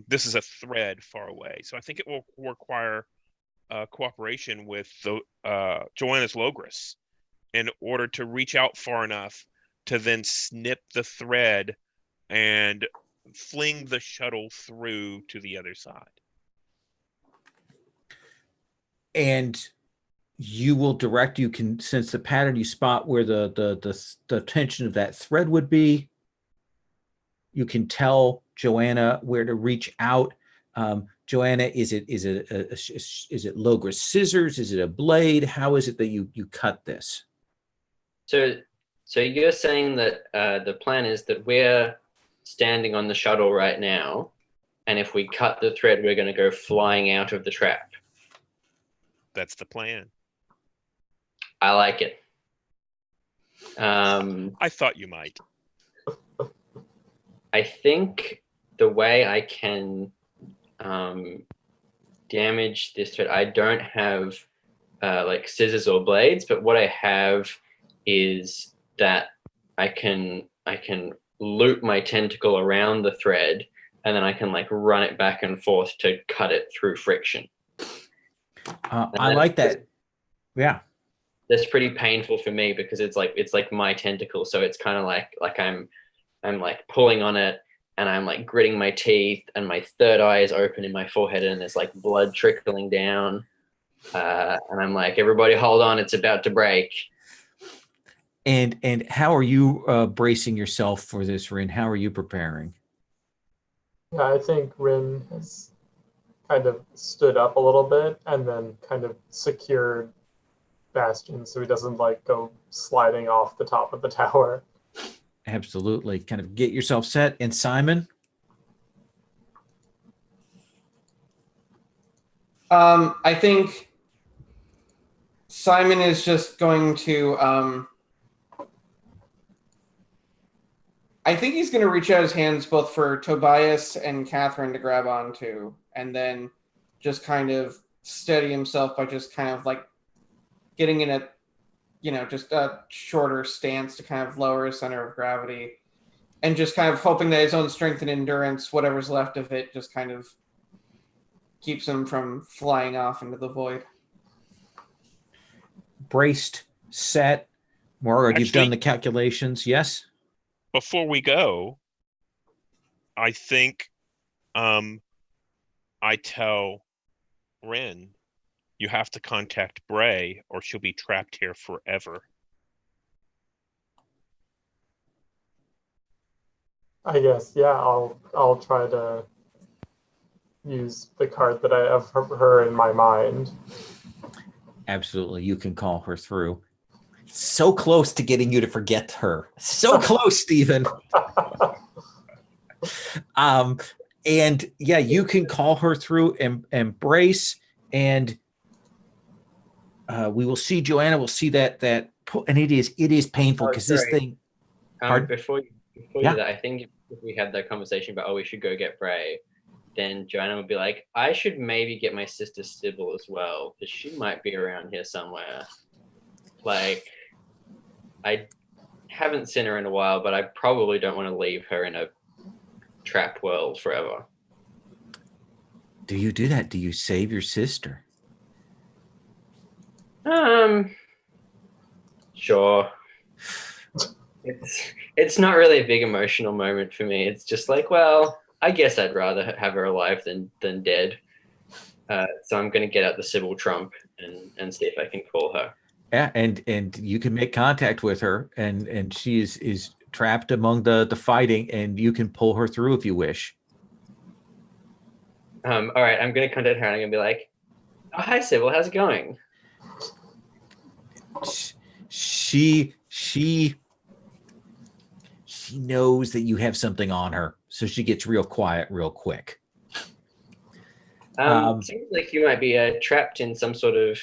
This is a thread far away. So I think it will require cooperation with the Joanna's Logris in order to reach out far enough to then snip the thread and fling the shuttle through to the other side.
And you will direct, you can sense the pattern, you spot where the tension of that thread would be. You can tell Joanna where to reach out. Joanna, is it Logris scissors? Is it a blade? How is it that you cut this?
So you're saying that the plan is that we're standing on the shuttle right now, and if we cut the thread, we're going to go flying out of the trap.
That's the plan.
I like it.
I thought you might.
I think the way I can damage this thread, I don't have like scissors or blades, but what I have is that I can loop my tentacle around the thread, and then I can like run it back and forth to cut it through friction.
I like that. Yeah.
That's pretty painful for me because it's like my tentacle, so it's kind of like I'm like pulling on it, and I'm like gritting my teeth, and my third eye is open in my forehead, and there's like blood trickling down, and I'm like, everybody hold on, it's about to break.
And how are you bracing yourself for this, Rin? How are you preparing?
Yeah, I think Rin has kind of stood up a little bit and then kind of secured Bastion so he doesn't like go sliding off the top of the tower.
Absolutely. Kind of get yourself set. And Simon?
I think Simon is just going to I think he's going to reach out his hands both for Tobias and Catherine to grab onto, and then just kind of steady himself by just kind of like getting in a, just a shorter stance to kind of lower his center of gravity, and just kind of hoping that his own strength and endurance, whatever's left of it, just kind of keeps him from flying off into the void.
Braced, set. Morgard, you've
Actually,
done the calculations, yes?
Before we go, I think I tell Ren, you have to contact Bray or she'll be trapped here forever.
I guess, yeah, I'll try to use the card that I have her in my mind.
Absolutely. You can call her through. So close to getting you to forget her. So close, Stephen. And yeah, you can call her through and embrace, and we will see Joanna. We'll see that, and it is painful because this thing.
Before you do that, I think if we had that conversation about, we should go get Bray, then Joanna would be like, I should maybe get my sister Sybil as well, because she might be around here somewhere. Like, I haven't seen her in a while, but I probably don't want to leave her in a trap world forever.
Do you do that? Do you save your sister?
Sure. It's not really a big emotional moment for me. It's just like, well, I guess I'd rather have her alive than dead. So I'm going to get out the Sybil Trump and see if I can call her.
Yeah, and you can make contact with her, and she is trapped among the fighting, and you can pull her through if you wish.
All right, I'm gonna contact her and I'm gonna be like, "Oh, hi, Sybil. How's it going?"
She knows that you have something on her, so she gets real quiet real quick.
Seems like you might be trapped in some sort of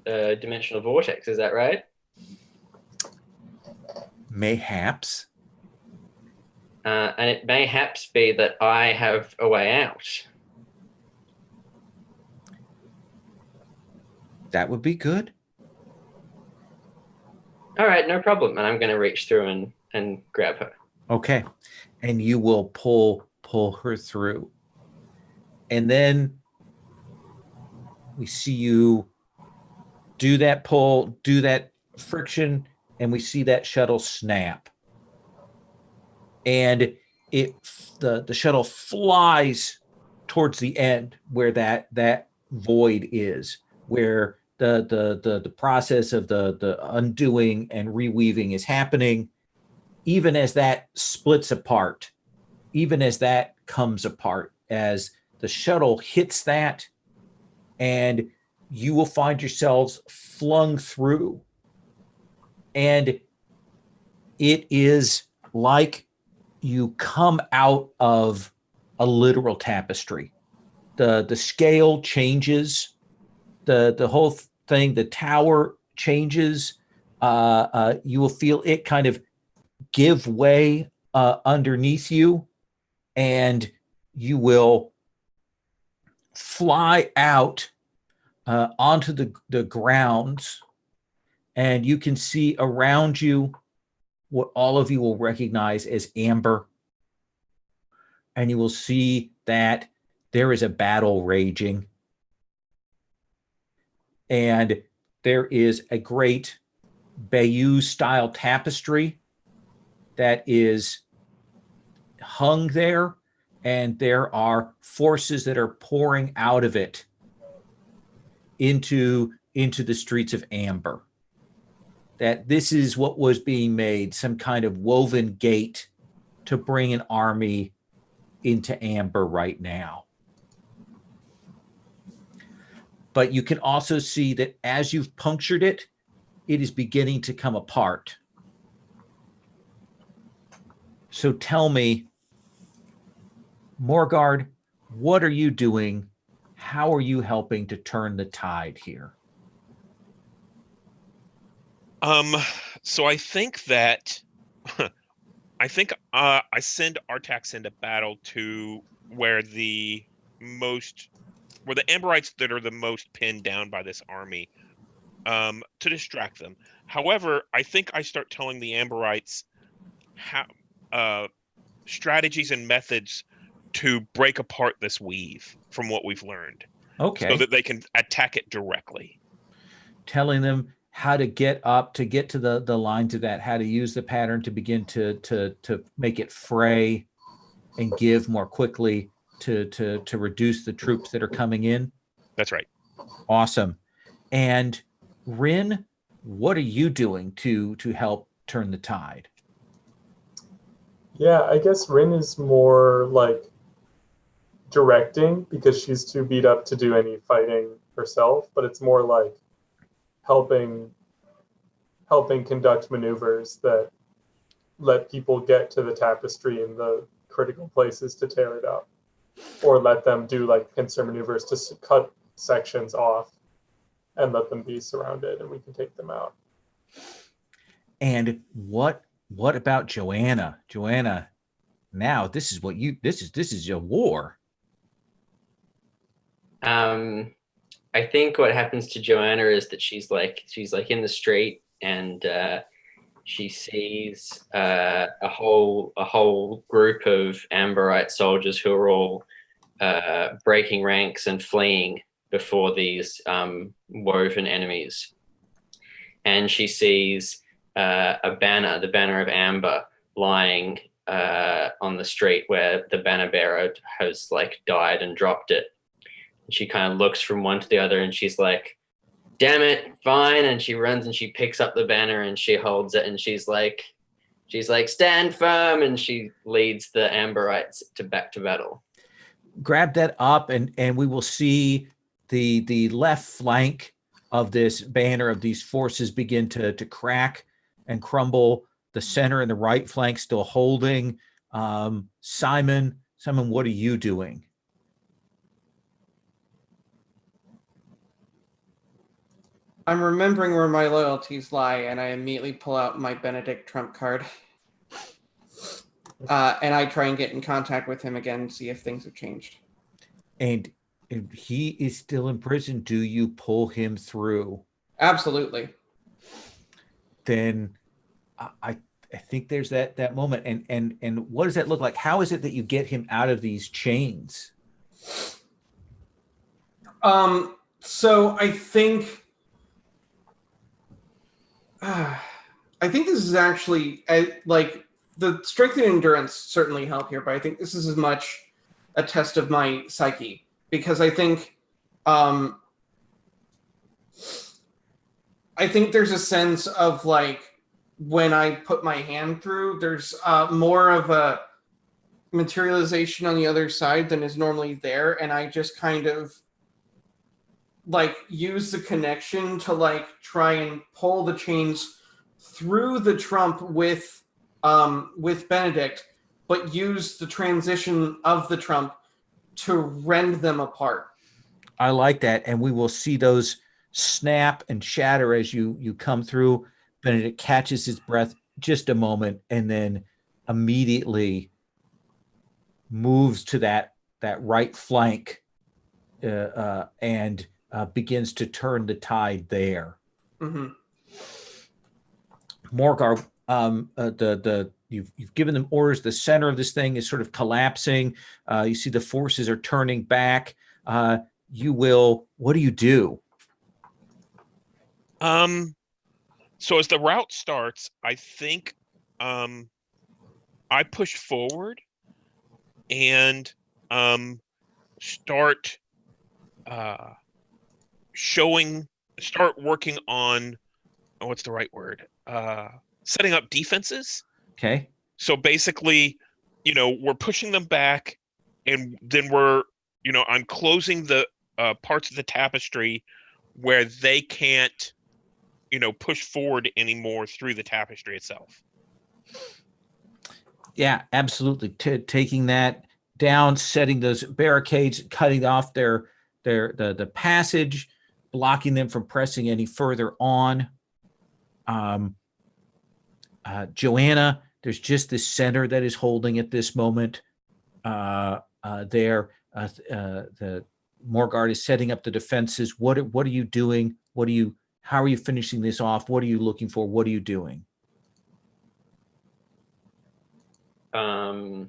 dimensional vortex. Is that right?
Mayhaps.
And it mayhaps be that I have a way out.
That would be good.
All right, no problem. And I'm going to reach through and grab her.
Okay. And you will pull her through. And then we see you do that pull, do that friction, and we see that shuttle snap. And the shuttle flies towards the end where that void is, where the process of the undoing and reweaving is happening. Even as that splits apart, even as that comes apart, as the shuttle hits that, and you will find yourselves flung through. And it is like you come out of a literal tapestry. The scale changes, the whole thing, the tower changes. You will feel it kind of give way underneath you, and you will fly out onto the grounds, and you can see around you what all of you will recognize as amber. And you will see that there is a battle raging, and there is a great Bayeux style tapestry that is hung there, and there are forces that are pouring out of it into the streets of amber. That this is what was being made, some kind of woven gate to bring an army into amber right now. But you can also see that as you've punctured it, it is beginning to come apart. So tell me, Morgard, what are you doing? How are you helping to turn the tide here?
So I think that I send Artax into battle to where the Amberites that are the most pinned down by this army, to distract them. However, I think I start telling the Amberites how strategies and methods to break apart this weave from what we've learned.
Okay.
So that they can attack it directly.
Telling them how to get up, to get to the lines of that, how to use the pattern to begin to make it fray and give more quickly to reduce the troops that are coming in.
That's right.
Awesome. And Rin, what are you doing to help turn the tide?
Yeah, I guess Rin is more like directing because she's too beat up to do any fighting herself, but it's more like helping conduct maneuvers that let people get to the tapestry in the critical places to tear it up, or let them do like pincer maneuvers to cut sections off and let them be surrounded, and we can take them out.
And what about Joanna? Joanna, now this is your war.
I think what happens to Joanna is that she's like in the street, and she sees a whole group of Amberite soldiers who are all breaking ranks and fleeing before these woven enemies. And she sees a banner, the banner of amber, lying on the street where the banner bearer has like died and dropped it. And she kind of looks from one to the other, and she's like, damn it, fine. And she runs and she picks up the banner and she holds it, and she's like, she's like, stand firm, and she leads the Amberites back to battle.
Grab that up, and we will see the left flank of this banner of these forces begin to crack and crumble. The center and the right flank still holding. Simon, what are you doing?
I'm remembering where my loyalties lie, and I immediately pull out my Benedict trump card. And I try and get in contact with him again, see if things have changed.
And he is still in prison. Do you pull him through?
Absolutely.
Then I think there's that moment. And what does that look like? How is it that you get him out of these chains?
So I think this is actually like the strength and endurance certainly help here, but I think this is as much a test of my psyche, because I think there's a sense of like when I put my hand through, there's more of a materialization on the other side than is normally there, and I just kind of like use the connection to like try and pull the chains through the trump with Benedict, but use the transition of the trump to rend them apart.
I like that. And we will see those snap and shatter as you come through. Benedict catches his breath just a moment and then immediately moves to that right flank and begins to turn the tide there.
Mm-hmm.
Morgar, you've given them orders. The center of this thing is sort of collapsing. You see the forces are turning back. What do you do?
So as the route starts, I think I push forward and start working on, what's the right word? Setting up defenses.
Okay.
So basically, we're pushing them back, and then I'm closing the parts of the tapestry where they can't, push forward anymore through the tapestry itself.
Yeah, absolutely. Taking that down, setting those barricades, cutting off the passage, blocking them from pressing any further on. Joanna, there's just this center that is holding at this moment. The Morgard is setting up the defenses. What are you doing? How are you finishing this off? What are you looking for? What are you doing?
I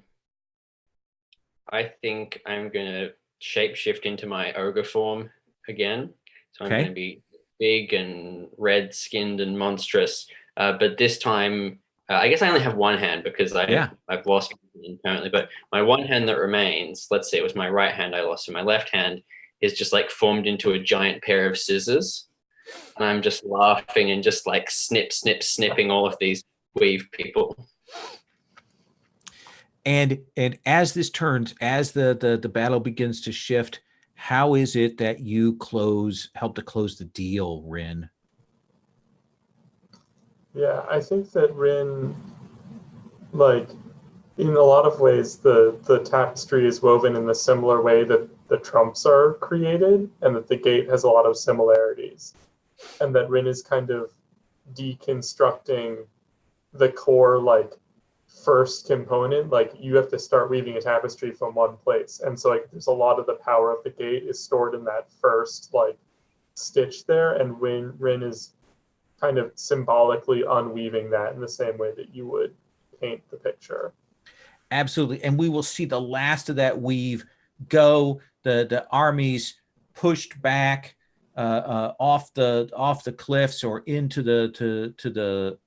think I'm gonna shapeshift into my ogre form again. So I'm gonna be big and red-skinned and monstrous. But this time, I guess I only have one hand because I've lost apparently. But my one hand that remains, let's say it was my right hand I lost, and my left hand is just like formed into a giant pair of scissors. And I'm just laughing and just like snipping all of these weave people.
And as this turns, as the battle begins to shift, how is it that you help to close the deal, Rin?
Yeah, I think that Rin, like, in a lot of ways, the tapestry is woven in the similar way that the trumps are created, and that the gate has a lot of similarities. And that Rin is kind of deconstructing the core, like, first component. Like, you have to start weaving a tapestry from one place. And so, like, there's a lot of the power of the gate is stored in that first, like, stitch there. And Rin is kind of symbolically unweaving that in the same way that you would paint the picture.
Absolutely. And we will see the last of that weave go. The armies pushed back off the cliffs or into the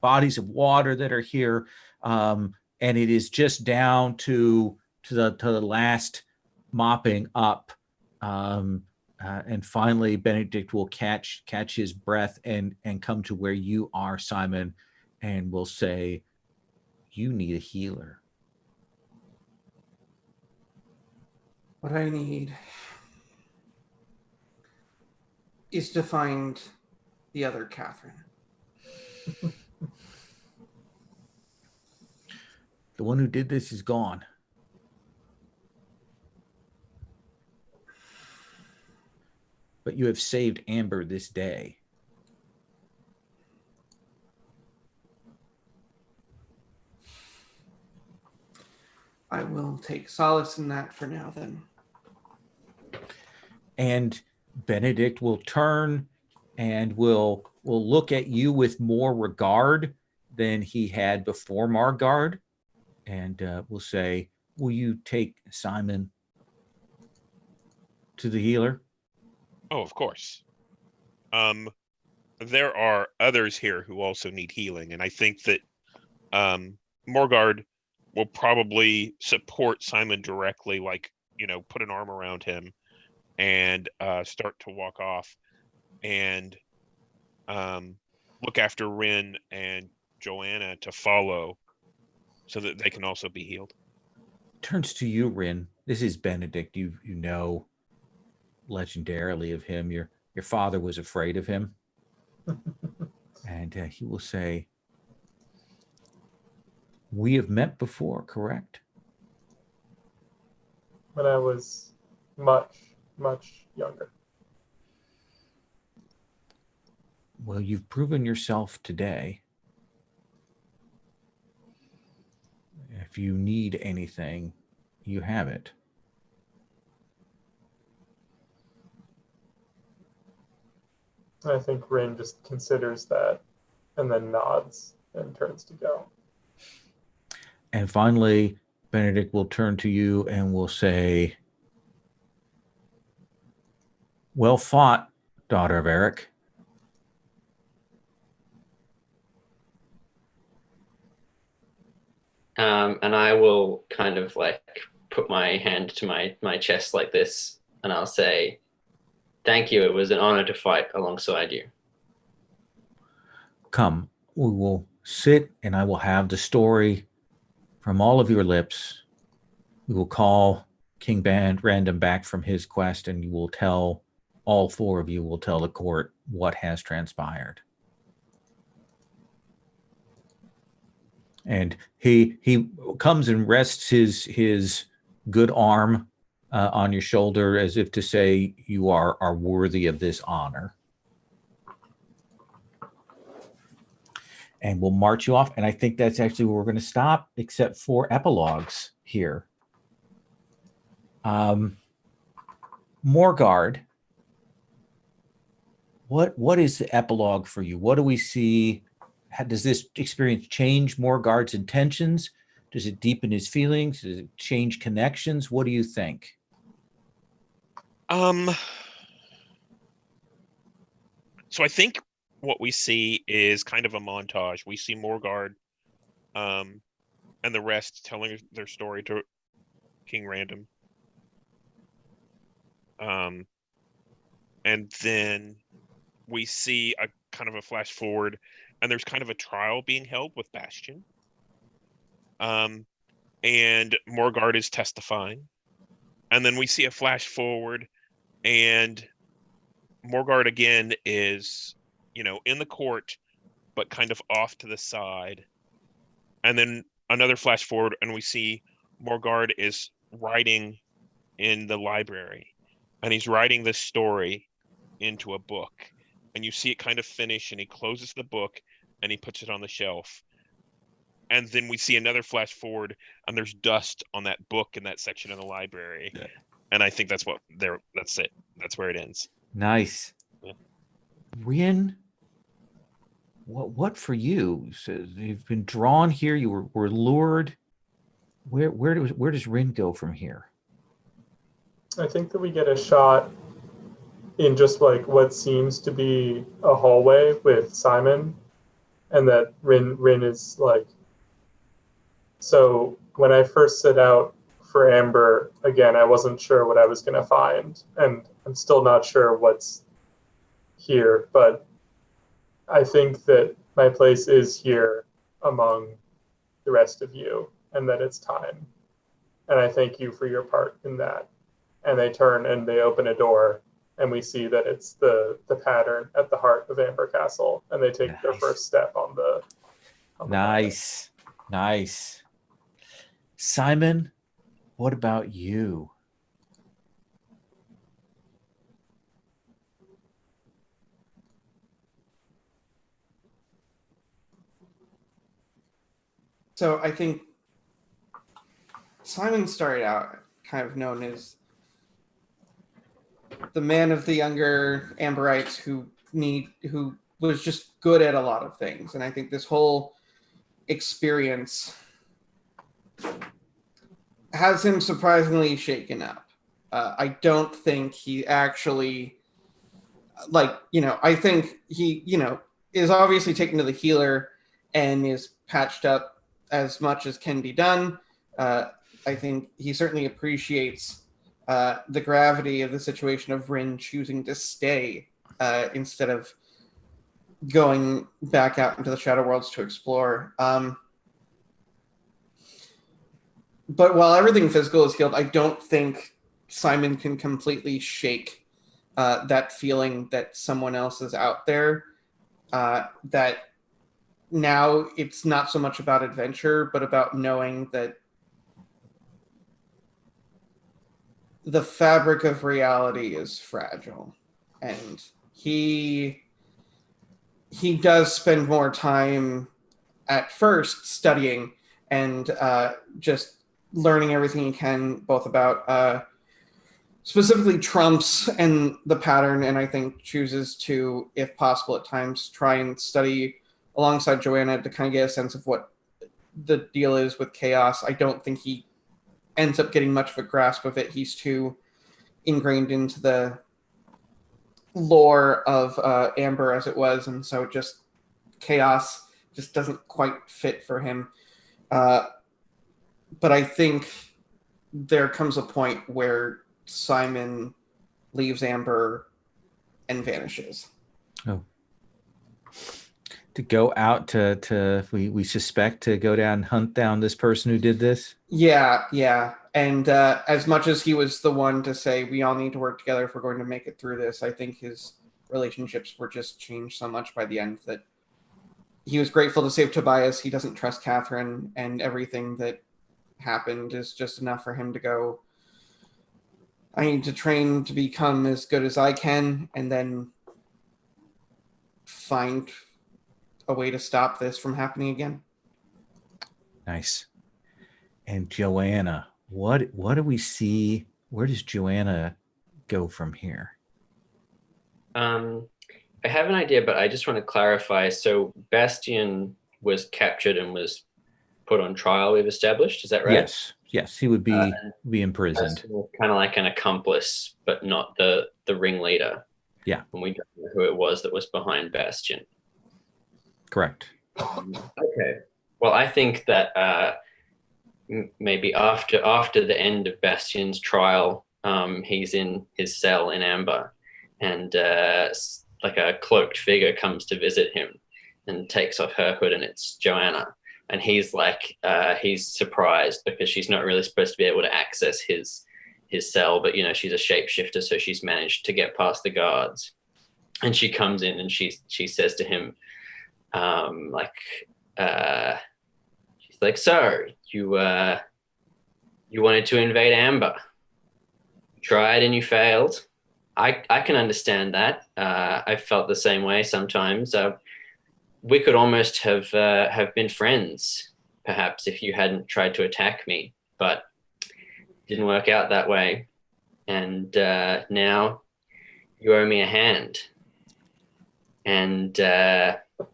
bodies of water that are here. And it is just down to the last mopping up. And finally, Benedict will catch his breath and come to where you are, Simon, and will say, you need a healer.
What I need is to find the other Catherine.
The one who did this is gone. But you have saved Amber this day.
I will take solace in that for now, then.
And Benedict will turn and will look at you with more regard than he had before Margard, and will say, will you take Simon to the healer?
Oh, of course. There are others here who also need healing, and I think that Morgard will probably support Simon directly, like, put an arm around him and start to walk off and look after Rin and Joanna to follow so that they can also be healed.
Turns to you, Rin. This is Benedict. You know legendarily of him. Your father was afraid of him. And he will say, we have met before, correct?
When I was much, much younger.
Well, you've proven yourself today. If you need anything, you have it.
I think Rin just considers that and then nods and turns to go.
And finally, Benedict will turn to you and will say, well fought, daughter of Eric.
And I will kind of like put my hand to my chest like this, and I'll say, thank you. It was an honor to fight alongside you.
Come, we will sit and I will have the story from all of your lips. We will call King Random back from his quest, and you will tell, all four of you will tell the court what has transpired. And he comes and rests his good arm on your shoulder as if to say you are worthy of this honor. And we'll march you off. And I think that's actually where we're going to stop, except for epilogues here. Morgard, what is the epilogue for you? What do we see? Does this experience change Morgard's intentions? Does it deepen his feelings? Does it change connections? What do you think?
So I think what we see is kind of a montage. We see Morgard and the rest telling their story to King Random. And then we see a kind of a flash forward, and there's kind of a trial being held with Bastion. And Morgard is testifying. And then we see a flash forward, and Morgard again is, in the court, but kind of off to the side. And then another flash forward, and we see Morgard is writing in the library, and he's writing this story into a book. And you see it kind of finish, and he closes the book and he puts it on the shelf. And then we see another flash forward, and there's dust on that book in that section of the library. Yeah. And I think that's it. That's where it ends.
Nice.
Yeah.
Rin, what for you? So you've been drawn here. You were lured. Where does Rin go from here?
I think that we get a shot in just like what seems to be a hallway with Simon, and that Rin is like. So when I first set out for Amber, again, I wasn't sure what I was going to find, and I'm still not sure what's here, but I think that my place is here, among the rest of you, and that it's time. And I thank you for your part in that. And they turn and they open a door, and we see that it's the pattern at the heart of Amber Castle, and they take their first step on the
Nice. Nice. Simon, what about you?
So I think Simon started out kind of known as the man of the younger Amberites who was just good at a lot of things. And I think this whole experience has him surprisingly shaken up. I don't think he actually, I think he, is obviously taken to the healer and is patched up as much as can be done. I think he certainly appreciates the gravity of the situation of Rin choosing to stay instead of going back out into the Shadow Worlds to explore. But while everything physical is healed, I don't think Simon can completely shake that feeling that someone else is out there. That now it's not so much about adventure, but about knowing that the fabric of reality is fragile. And he does spend more time at first studying and just learning everything he can, both about specifically trumps and the pattern, and I think chooses to, if possible at times, try and study alongside Joanna to kind of get a sense of what the deal is with chaos. I don't think he ends up getting much of a grasp of it. He's too ingrained into the lore of Amber as it was, and so just chaos just doesn't quite fit for him. But I think there comes a point where Simon leaves Amber and vanishes.
Oh. To go out to we suspect to go down and hunt down this person who did this?
Yeah. And as much as he was the one to say we all need to work together if we're going to make it through this, I think his relationships were just changed so much by the end that he was grateful to save Tobias. He doesn't trust Catherine, and everything that happened is just enough for him to go, I need to train to become as good as I can, and then find a way to stop this from happening again.
Nice. And Joanna, what do we see? Where does Joanna go from here?
I have an idea, but I just want to clarify. So Bastian was captured and was put on trial, we've established. Is that right?
Yes, he would be imprisoned.
Kind of like an accomplice, but not the ringleader.
Yeah.
And we don't know who it was that was behind Bastian.
Correct.
Okay. Well, I think that maybe after the end of Bastian's trial, he's in his cell in Amber, and like a cloaked figure comes to visit him and takes off her hood, and it's Joanna. And he's like, he's surprised because she's not really supposed to be able to access his cell, but she's a shapeshifter, so she's managed to get past the guards. And she comes in and she says to him, she's like, so you wanted to invade Amber, you tried and you failed. I can understand that. I felt the same way sometimes. We could almost have been friends, perhaps, if you hadn't tried to attack me, but it didn't work out that way. And now you owe me a hand. And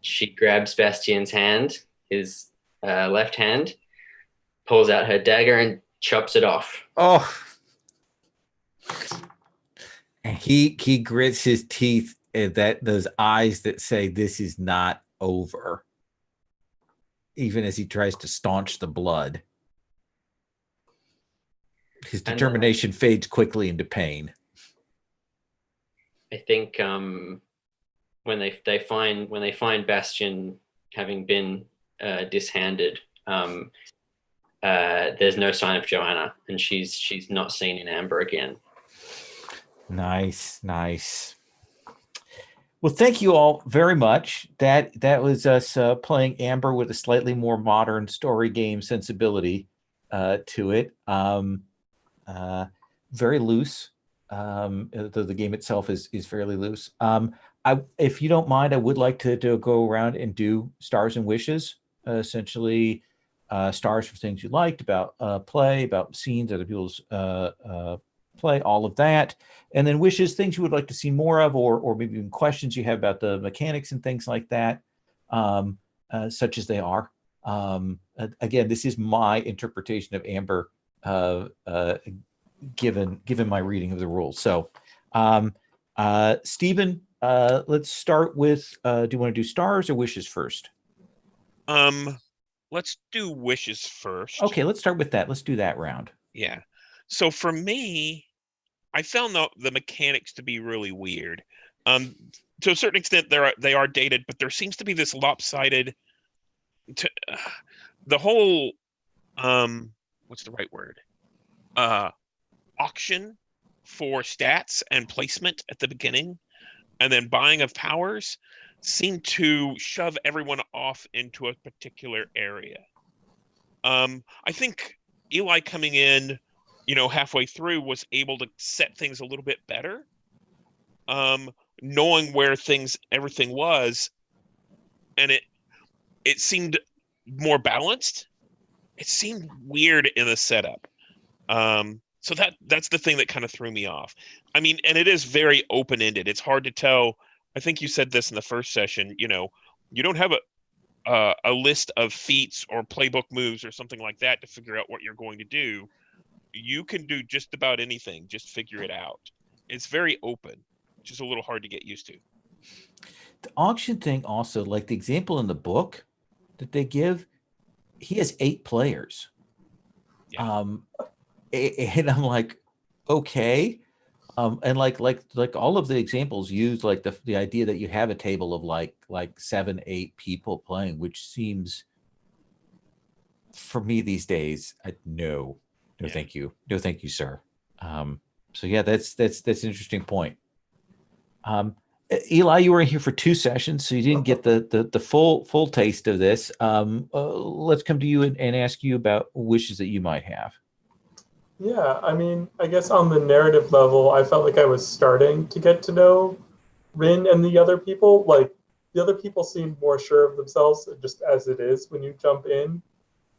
she grabs Bastian's hand, his left hand, pulls out her dagger and chops it off.
Oh. And he grits his teeth at those eyes that say this is not over, even as he tries to staunch the blood. His determination fades quickly into pain.
I think when they find Bastian having been dishanded, there's no sign of Joanna, and she's not seen in Amber again.
Nice. Well, thank you all very much. That was us playing Amber with a slightly more modern story game sensibility to it. Very loose. The game itself is fairly loose. If you don't mind, I would like to go around and do stars and wishes. Essentially, stars for things you liked about play, about scenes, other people's play, all of that, and then wishes, things you would like to see more of, or maybe even questions you have about the mechanics and things like that, such as they are. Again, this is my interpretation of Amber, given my reading of the rules. So, Stephen, let's start with, do you want to do stars or wishes first?
Let's do wishes first.
Okay, let's start with that. Let's do that round.
Yeah. So for me, I found the mechanics to be really weird. To a certain extent, they are dated, but there seems to be this lopsided. The whole, what's the right word? Auction for stats and placement at the beginning, and then buying of powers, seem to shove everyone off into a particular area. I think Eli coming in, halfway through, was able to set things a little bit better, knowing where everything was, and it seemed more balanced. It seemed weird in the setup. So that's the thing that kind of threw me off. I mean, and it is very open-ended. It's hard to tell. I think you said this in the first session, you don't have a list of feats or playbook moves or something like that to figure out what you're going to do. You can do just about anything, just figure it out. It's very open, which is a little hard to get used to.
The auction thing also, like the example in the book that they give, he has 8 players.
Yeah.
And I'm like, okay. And like all of the examples use like the idea that you have a table of like 7-8 people playing, which seems, for me these days, no, thank you. No, thank you, sir. So yeah, that's an interesting point. Eli, you were here for 2 sessions, so you didn't get the full taste of this. Let's come to you and ask you about wishes that you might have.
Yeah, I mean, I guess on the narrative level, I felt like I was starting to get to know Rin and the other people. Like, the other people seemed more sure of themselves, just as it is when you jump in.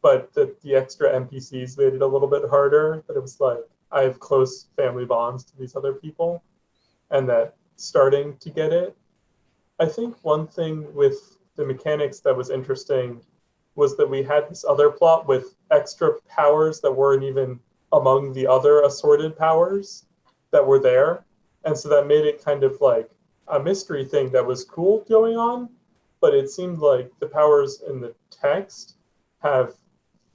But the extra NPCs made it a little bit harder. But it was like, I have close family bonds to these other people, and that starting to get it. I think one thing with the mechanics that was interesting was that we had this other plot with extra powers that weren't even among the other assorted powers that were there. And so that made it kind of like a mystery thing that was cool going on, but it seemed like the powers in the text have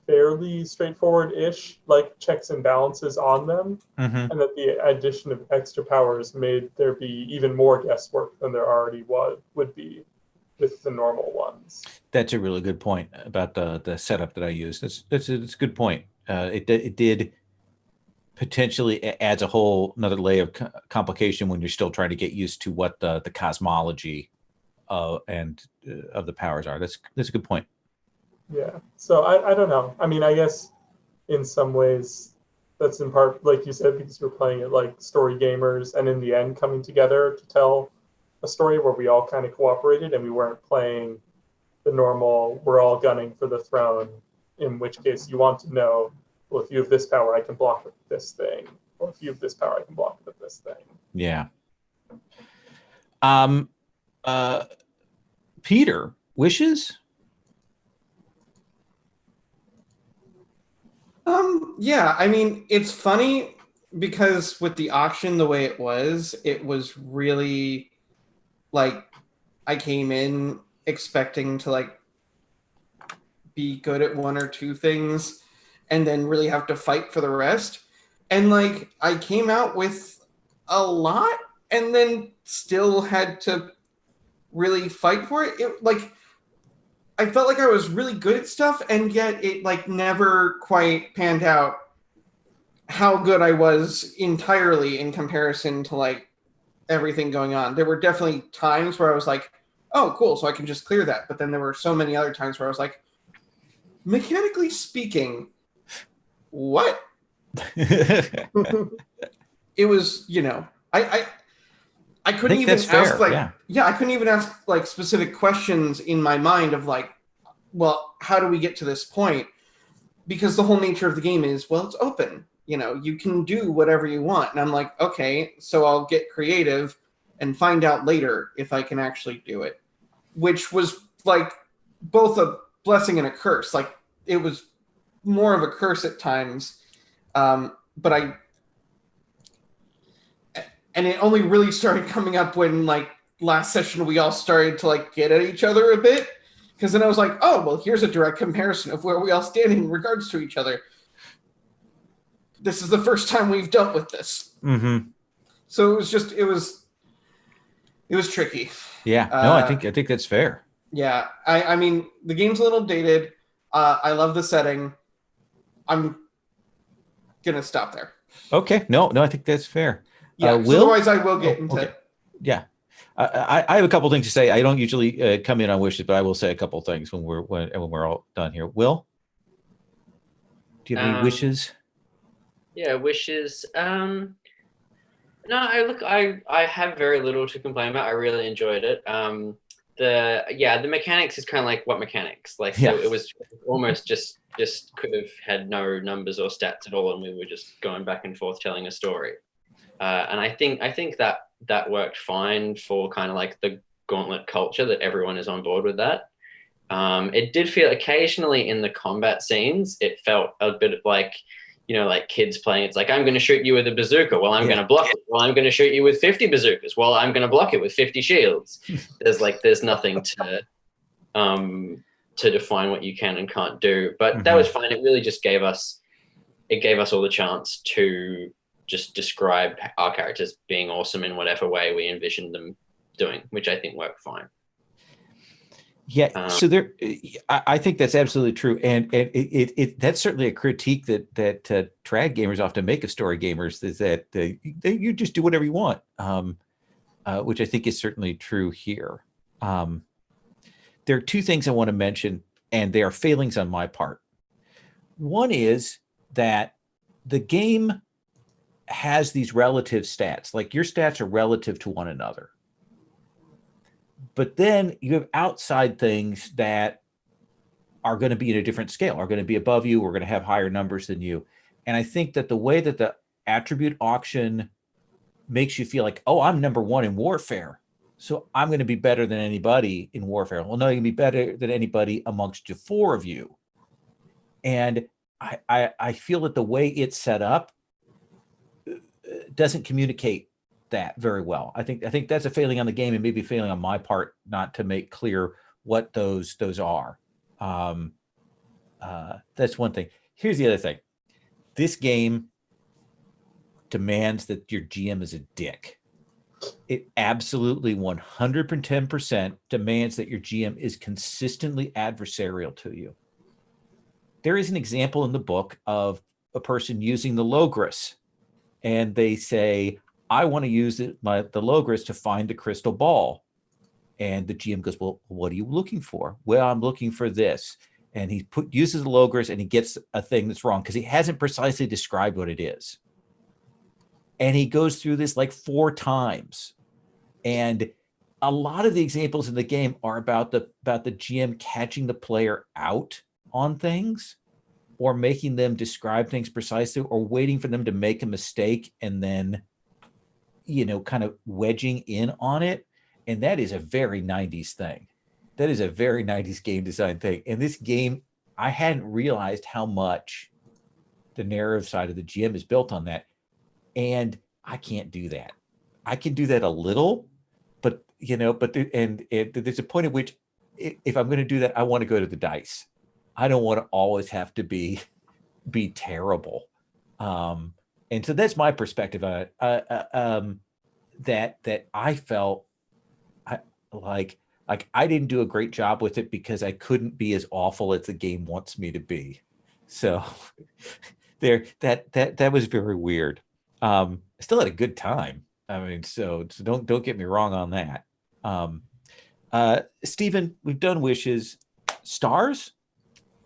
fairly straightforward-ish like checks and balances on them, and that the addition of extra powers made there be even more guesswork than there already would be with the normal ones.
That's a really good point about the setup that I used. That's a good point. It did potentially adds a whole another layer of complication when you're still trying to get used to what the cosmology and of the powers are. That's a good point.
Yeah. So I don't know. I mean, I guess in some ways that's in part, like you said, because we're playing it like story gamers, and in the end coming together to tell a story where we all kind of cooperated and we weren't playing the normal, we're all gunning for the throne, in which case you want to know, well, if you have this power, I can block with this thing. Or if you have this power, I can block with this thing.
Yeah. Peter, wishes?
Yeah, I mean, it's funny because with the auction the way it was really like I came in expecting to like be good at 1 or 2 things and then really have to fight for the rest. And like I came out with a lot and then still had to really fight for it. It like I felt like I was really good at stuff, and yet it like never quite panned out how good I was entirely in comparison to like everything going on. There were definitely times where I was like, oh, cool, so I can just clear that. But then there were so many other times where I was like, mechanically speaking, what? It was, I couldn't even
that's fair,
ask I couldn't even ask like specific questions in my mind of like, well, how do we get to this point? Because the whole nature of the game is, well, it's open. You can do whatever you want. And I'm like, okay, so I'll get creative and find out later if I can actually do it. Which was like both a blessing and a curse. Like it was more of a curse at times. But it only really started coming up when like last session we all started to like get at each other a bit. Because then I was like, oh, well, here's a direct comparison of where we all stand in regards to each other. This is the first time we've dealt with this.
Mm-hmm.
So it was tricky.
Yeah. No, I think that's fair.
Yeah. I mean, the game's a little dated. I love the setting. I'm going to stop there.
Okay. No, I think that's fair.
Yeah. Otherwise I will get into...
Okay. Yeah. I have a couple things to say. I don't usually come in on wishes, but I will say a couple things when we're all done here. Will, do you have any wishes?
Yeah, wishes. No, I have very little to complain about. I really enjoyed it. The mechanics is kind of like what mechanics? Like it was almost just could have had no numbers or stats at all, and we were just going back and forth telling a story. And I think that worked fine for kind of like the Gauntlet culture, that everyone is on board with that. It did feel occasionally in the combat scenes, it felt a bit like, like kids playing. It's like, I'm going to shoot you with a bazooka. Well, I'm going to block it. Well, I'm going to shoot you with 50 bazookas. Well, I'm going to block it with 50 shields. There's nothing to define what you can and can't do. But that was fine. It really just gave us all the chance to just describe our characters being awesome in whatever way we envisioned them doing, which I think worked fine.
Yeah, so I think that's absolutely true, and that's certainly a critique that trad gamers often make of story gamers, is that you just do whatever you want, which I think is certainly true here. There are two things I want to mention, and they are failings on my part. One is that the game has these relative stats, like your stats are relative to one another. But then you have outside things that are going to be at a different scale, are going to be above you, or going to have higher numbers than you. And I think that the way that the attribute auction makes you feel like, oh, I'm number one in warfare, so I'm going to be better than anybody in warfare. Well, no, you can be better than anybody amongst the four of you. And I feel that the way it's set up doesn't communicate that very well. I think that's a failing on the game, and maybe a failing on my part not to make clear what those are. That's one thing. Here's the other thing. This game demands that your GM is a dick. It absolutely 110% demands that your GM is consistently adversarial to you. There is an example in the book of a person using the Logris, and they say, I want to use the Logris to find the crystal ball. And the GM goes, well, what are you looking for? Well, I'm looking for this. And he uses the Logris, and he gets a thing that's wrong because he hasn't precisely described what it is. And he goes through this like 4 times. And a lot of the examples in the game are about the GM catching the player out on things, or making them describe things precisely, or waiting for them to make a mistake and then kind of wedging in on it. And that is a very 90s thing. That is a very 90s game design thing. And this game, I hadn't realized how much the narrative side of the GM is built on that. And I can't do that. I can do that a little, but there's a point at which if I'm going to do that, I want to go to the dice. I don't want to always have to be terrible. And so that's my perspective on it. That I felt like like I didn't do a great job with it because I couldn't be as awful as the game wants me to be. So that was very weird. I still had a good time. I mean, so don't get me wrong on that. Stephen, we've done wishes. Stars?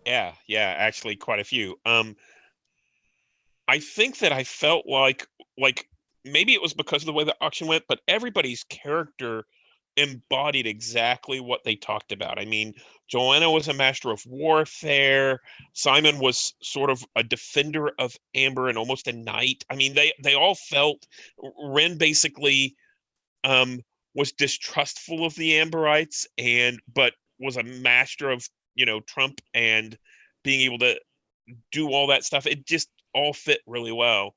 Yeah, actually quite a few. I think that I felt like maybe it was because of the way the auction went, but everybody's character embodied exactly what they talked about. I mean, Joanna was a master of warfare. Simon was sort of a defender of Amber and almost a knight. I mean, they all felt Ren basically was distrustful of the Amberites but was a master of, Trump and being able to do all that stuff. It just all fit really well.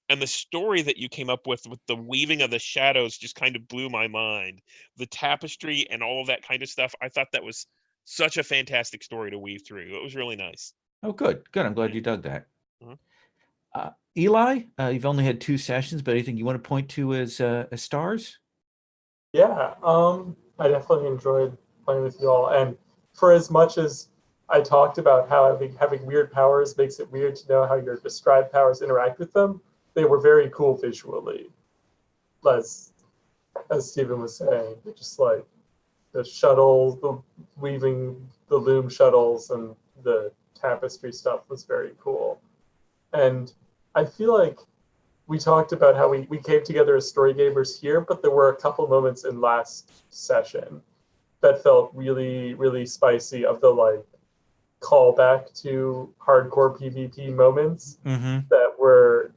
And the story that you came up with the weaving of the shadows just kind of blew my mind. The tapestry and all of that kind of stuff. I thought that was such a fantastic story to weave through. It was really nice.
Oh, good. I'm glad you dug that.
Mhm.
Eli, you've only had 2 sessions, but anything you want to point to as stars?
Yeah, I definitely enjoyed playing with you all. And for as much as I talked about how having weird powers makes it weird to know how your described powers interact with them, they were very cool visually. As Stephen was saying, just like the shuttles, the weaving the loom shuttles, and the tapestry stuff was very cool. And I feel like we talked about how we came together as story gamers here, but there were a couple moments in last session that felt really, really spicy of the like callback to hardcore PvP moments that were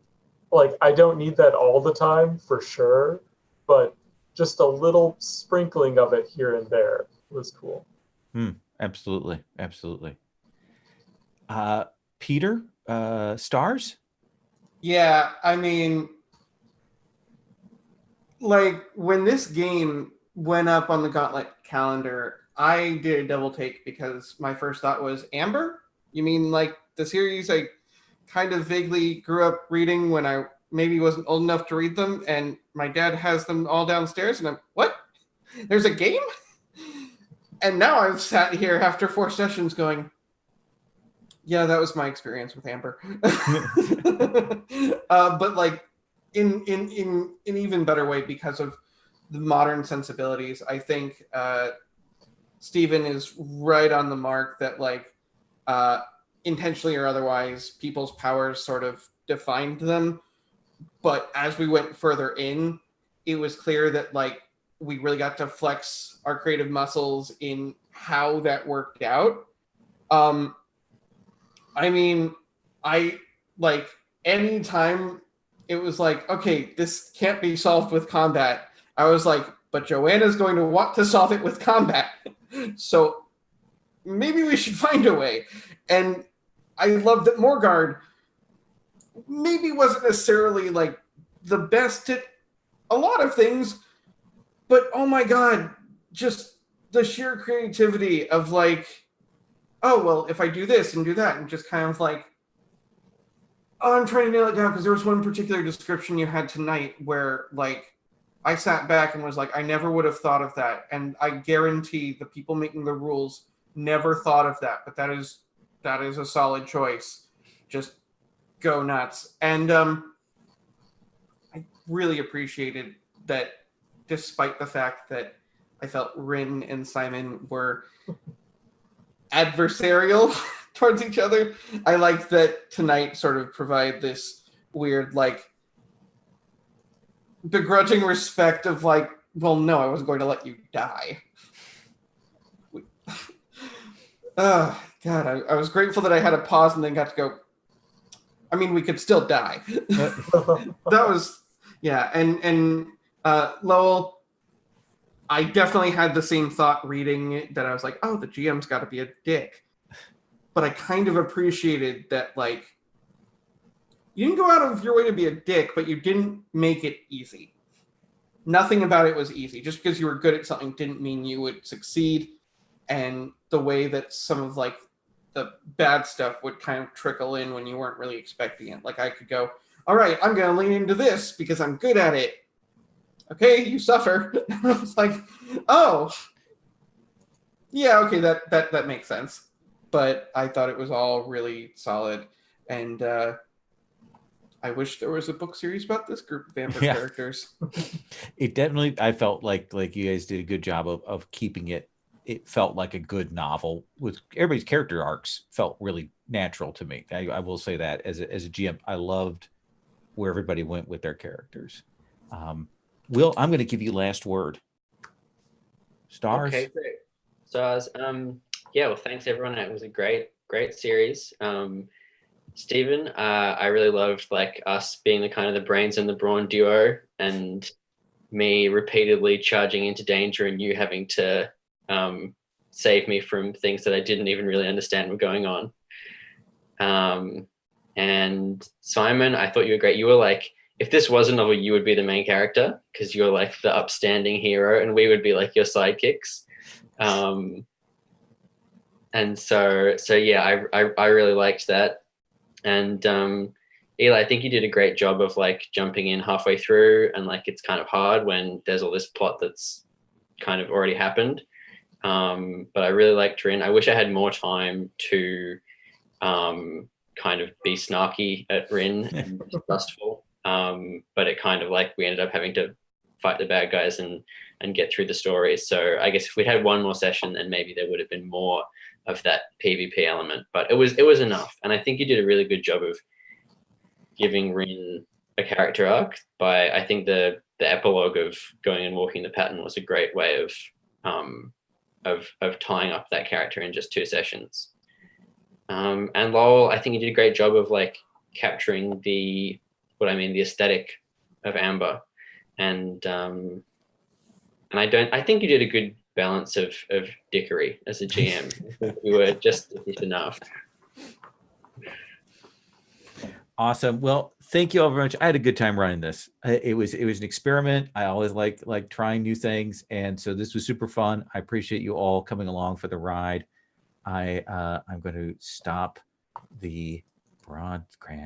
like, I don't need that all the time for sure, but just a little sprinkling of it here and there was cool.
Absolutely. Peter, stars?
Yeah, I mean, like when this game went up on the Gauntlet calendar, I did a double take because my first thought was Amber? You mean like the series I kind of vaguely grew up reading when I maybe wasn't old enough to read them, and my dad has them all downstairs, and I'm, what? There's a game? And now I've sat here after 4 sessions going, yeah, that was my experience with Amber. But like in even better way because of the modern sensibilities. I think Stephen is right on the mark that like intentionally or otherwise, people's powers sort of defined them. But as we went further in, it was clear that like we really got to flex our creative muscles in how that worked out. I mean, I like anytime it was like, okay, this can't be solved with combat. I was like, but Joanna's going to want to solve it with combat. So maybe we should find a way. And I love that Morgard maybe wasn't necessarily like the best at a lot of things, but oh my God, just the sheer creativity of like, oh, well, if I do this and do that, and just kind of like, oh, I'm trying to nail it down because there was one particular description you had tonight where like I sat back and was like, I never would have thought of that. And I guarantee the people making the rules never thought of that, but that is a solid choice. Just go nuts. And I really appreciated that despite the fact that I felt Rin and Simon were adversarial towards each other, I like that tonight sort of provide this weird like begrudging respect of like, well, no, I wasn't going to let you die. God, I was grateful that I had a pause and then got to go, I mean, we could still die. That was, yeah. And Lowell, I definitely had the same thought reading it, that I was like, oh, the GM's got to be a dick. But I kind of appreciated that, like, you didn't go out of your way to be a dick, but you didn't make it easy. Nothing about it was easy. Just because you were good at something didn't mean you would succeed. And the way that some of, like, the bad stuff would kind of trickle in when you weren't really expecting it. Like, I could go, all right, I'm going to lean into this because I'm good at it. Okay, you suffer. I was like, oh, Yeah, okay, that makes sense. But I thought it was all really solid, and I wish there was a book series about this group of Amber
Yeah.
characters.
It definitely, I felt like you guys did a good job of keeping it. It felt like a good novel with everybody's character arcs felt really natural to me. I will say that as a GM, I loved where everybody went with their characters. Will, I'm going to give you last word. Stars.
Okay, great. Stars. Yeah, well, thanks everyone. It was a great series. Stephen, I really loved like us being the kind of the brains and the brawn duo, and me repeatedly charging into danger and you having to save me from things that I didn't even really understand were going on. And Simon, I thought you were great. You were like, if this was a novel, you would be the main character because you're like the upstanding hero, and we would be like your sidekicks. And so yeah, I really liked that. And Eli, I think you did a great job of like jumping in halfway through, and like it's kind of hard when there's all this plot that's kind of already happened. But I really liked Rin. I wish I had more time to kind of be snarky at Rin and distrustful. But it kind of like we ended up having to fight the bad guys and get through the story. So I guess if we'd had one more session, then maybe there would have been more of that PvP element. But it was enough, and I think you did a really good job of giving Rin a character arc. By I think the epilogue of going and walking the pattern was a great way of tying up that character in just 2 sessions. And Lowell, I think you did a great job of like capturing the aesthetic of Amber, and I think you did a good balance of dickery as a GM. You were just enough.
Awesome. Well, thank you all very much. I had a good time running this. It was an experiment. I always like trying new things, and so this was super fun. I appreciate you all coming along for the ride. I'm going to stop the broadcast.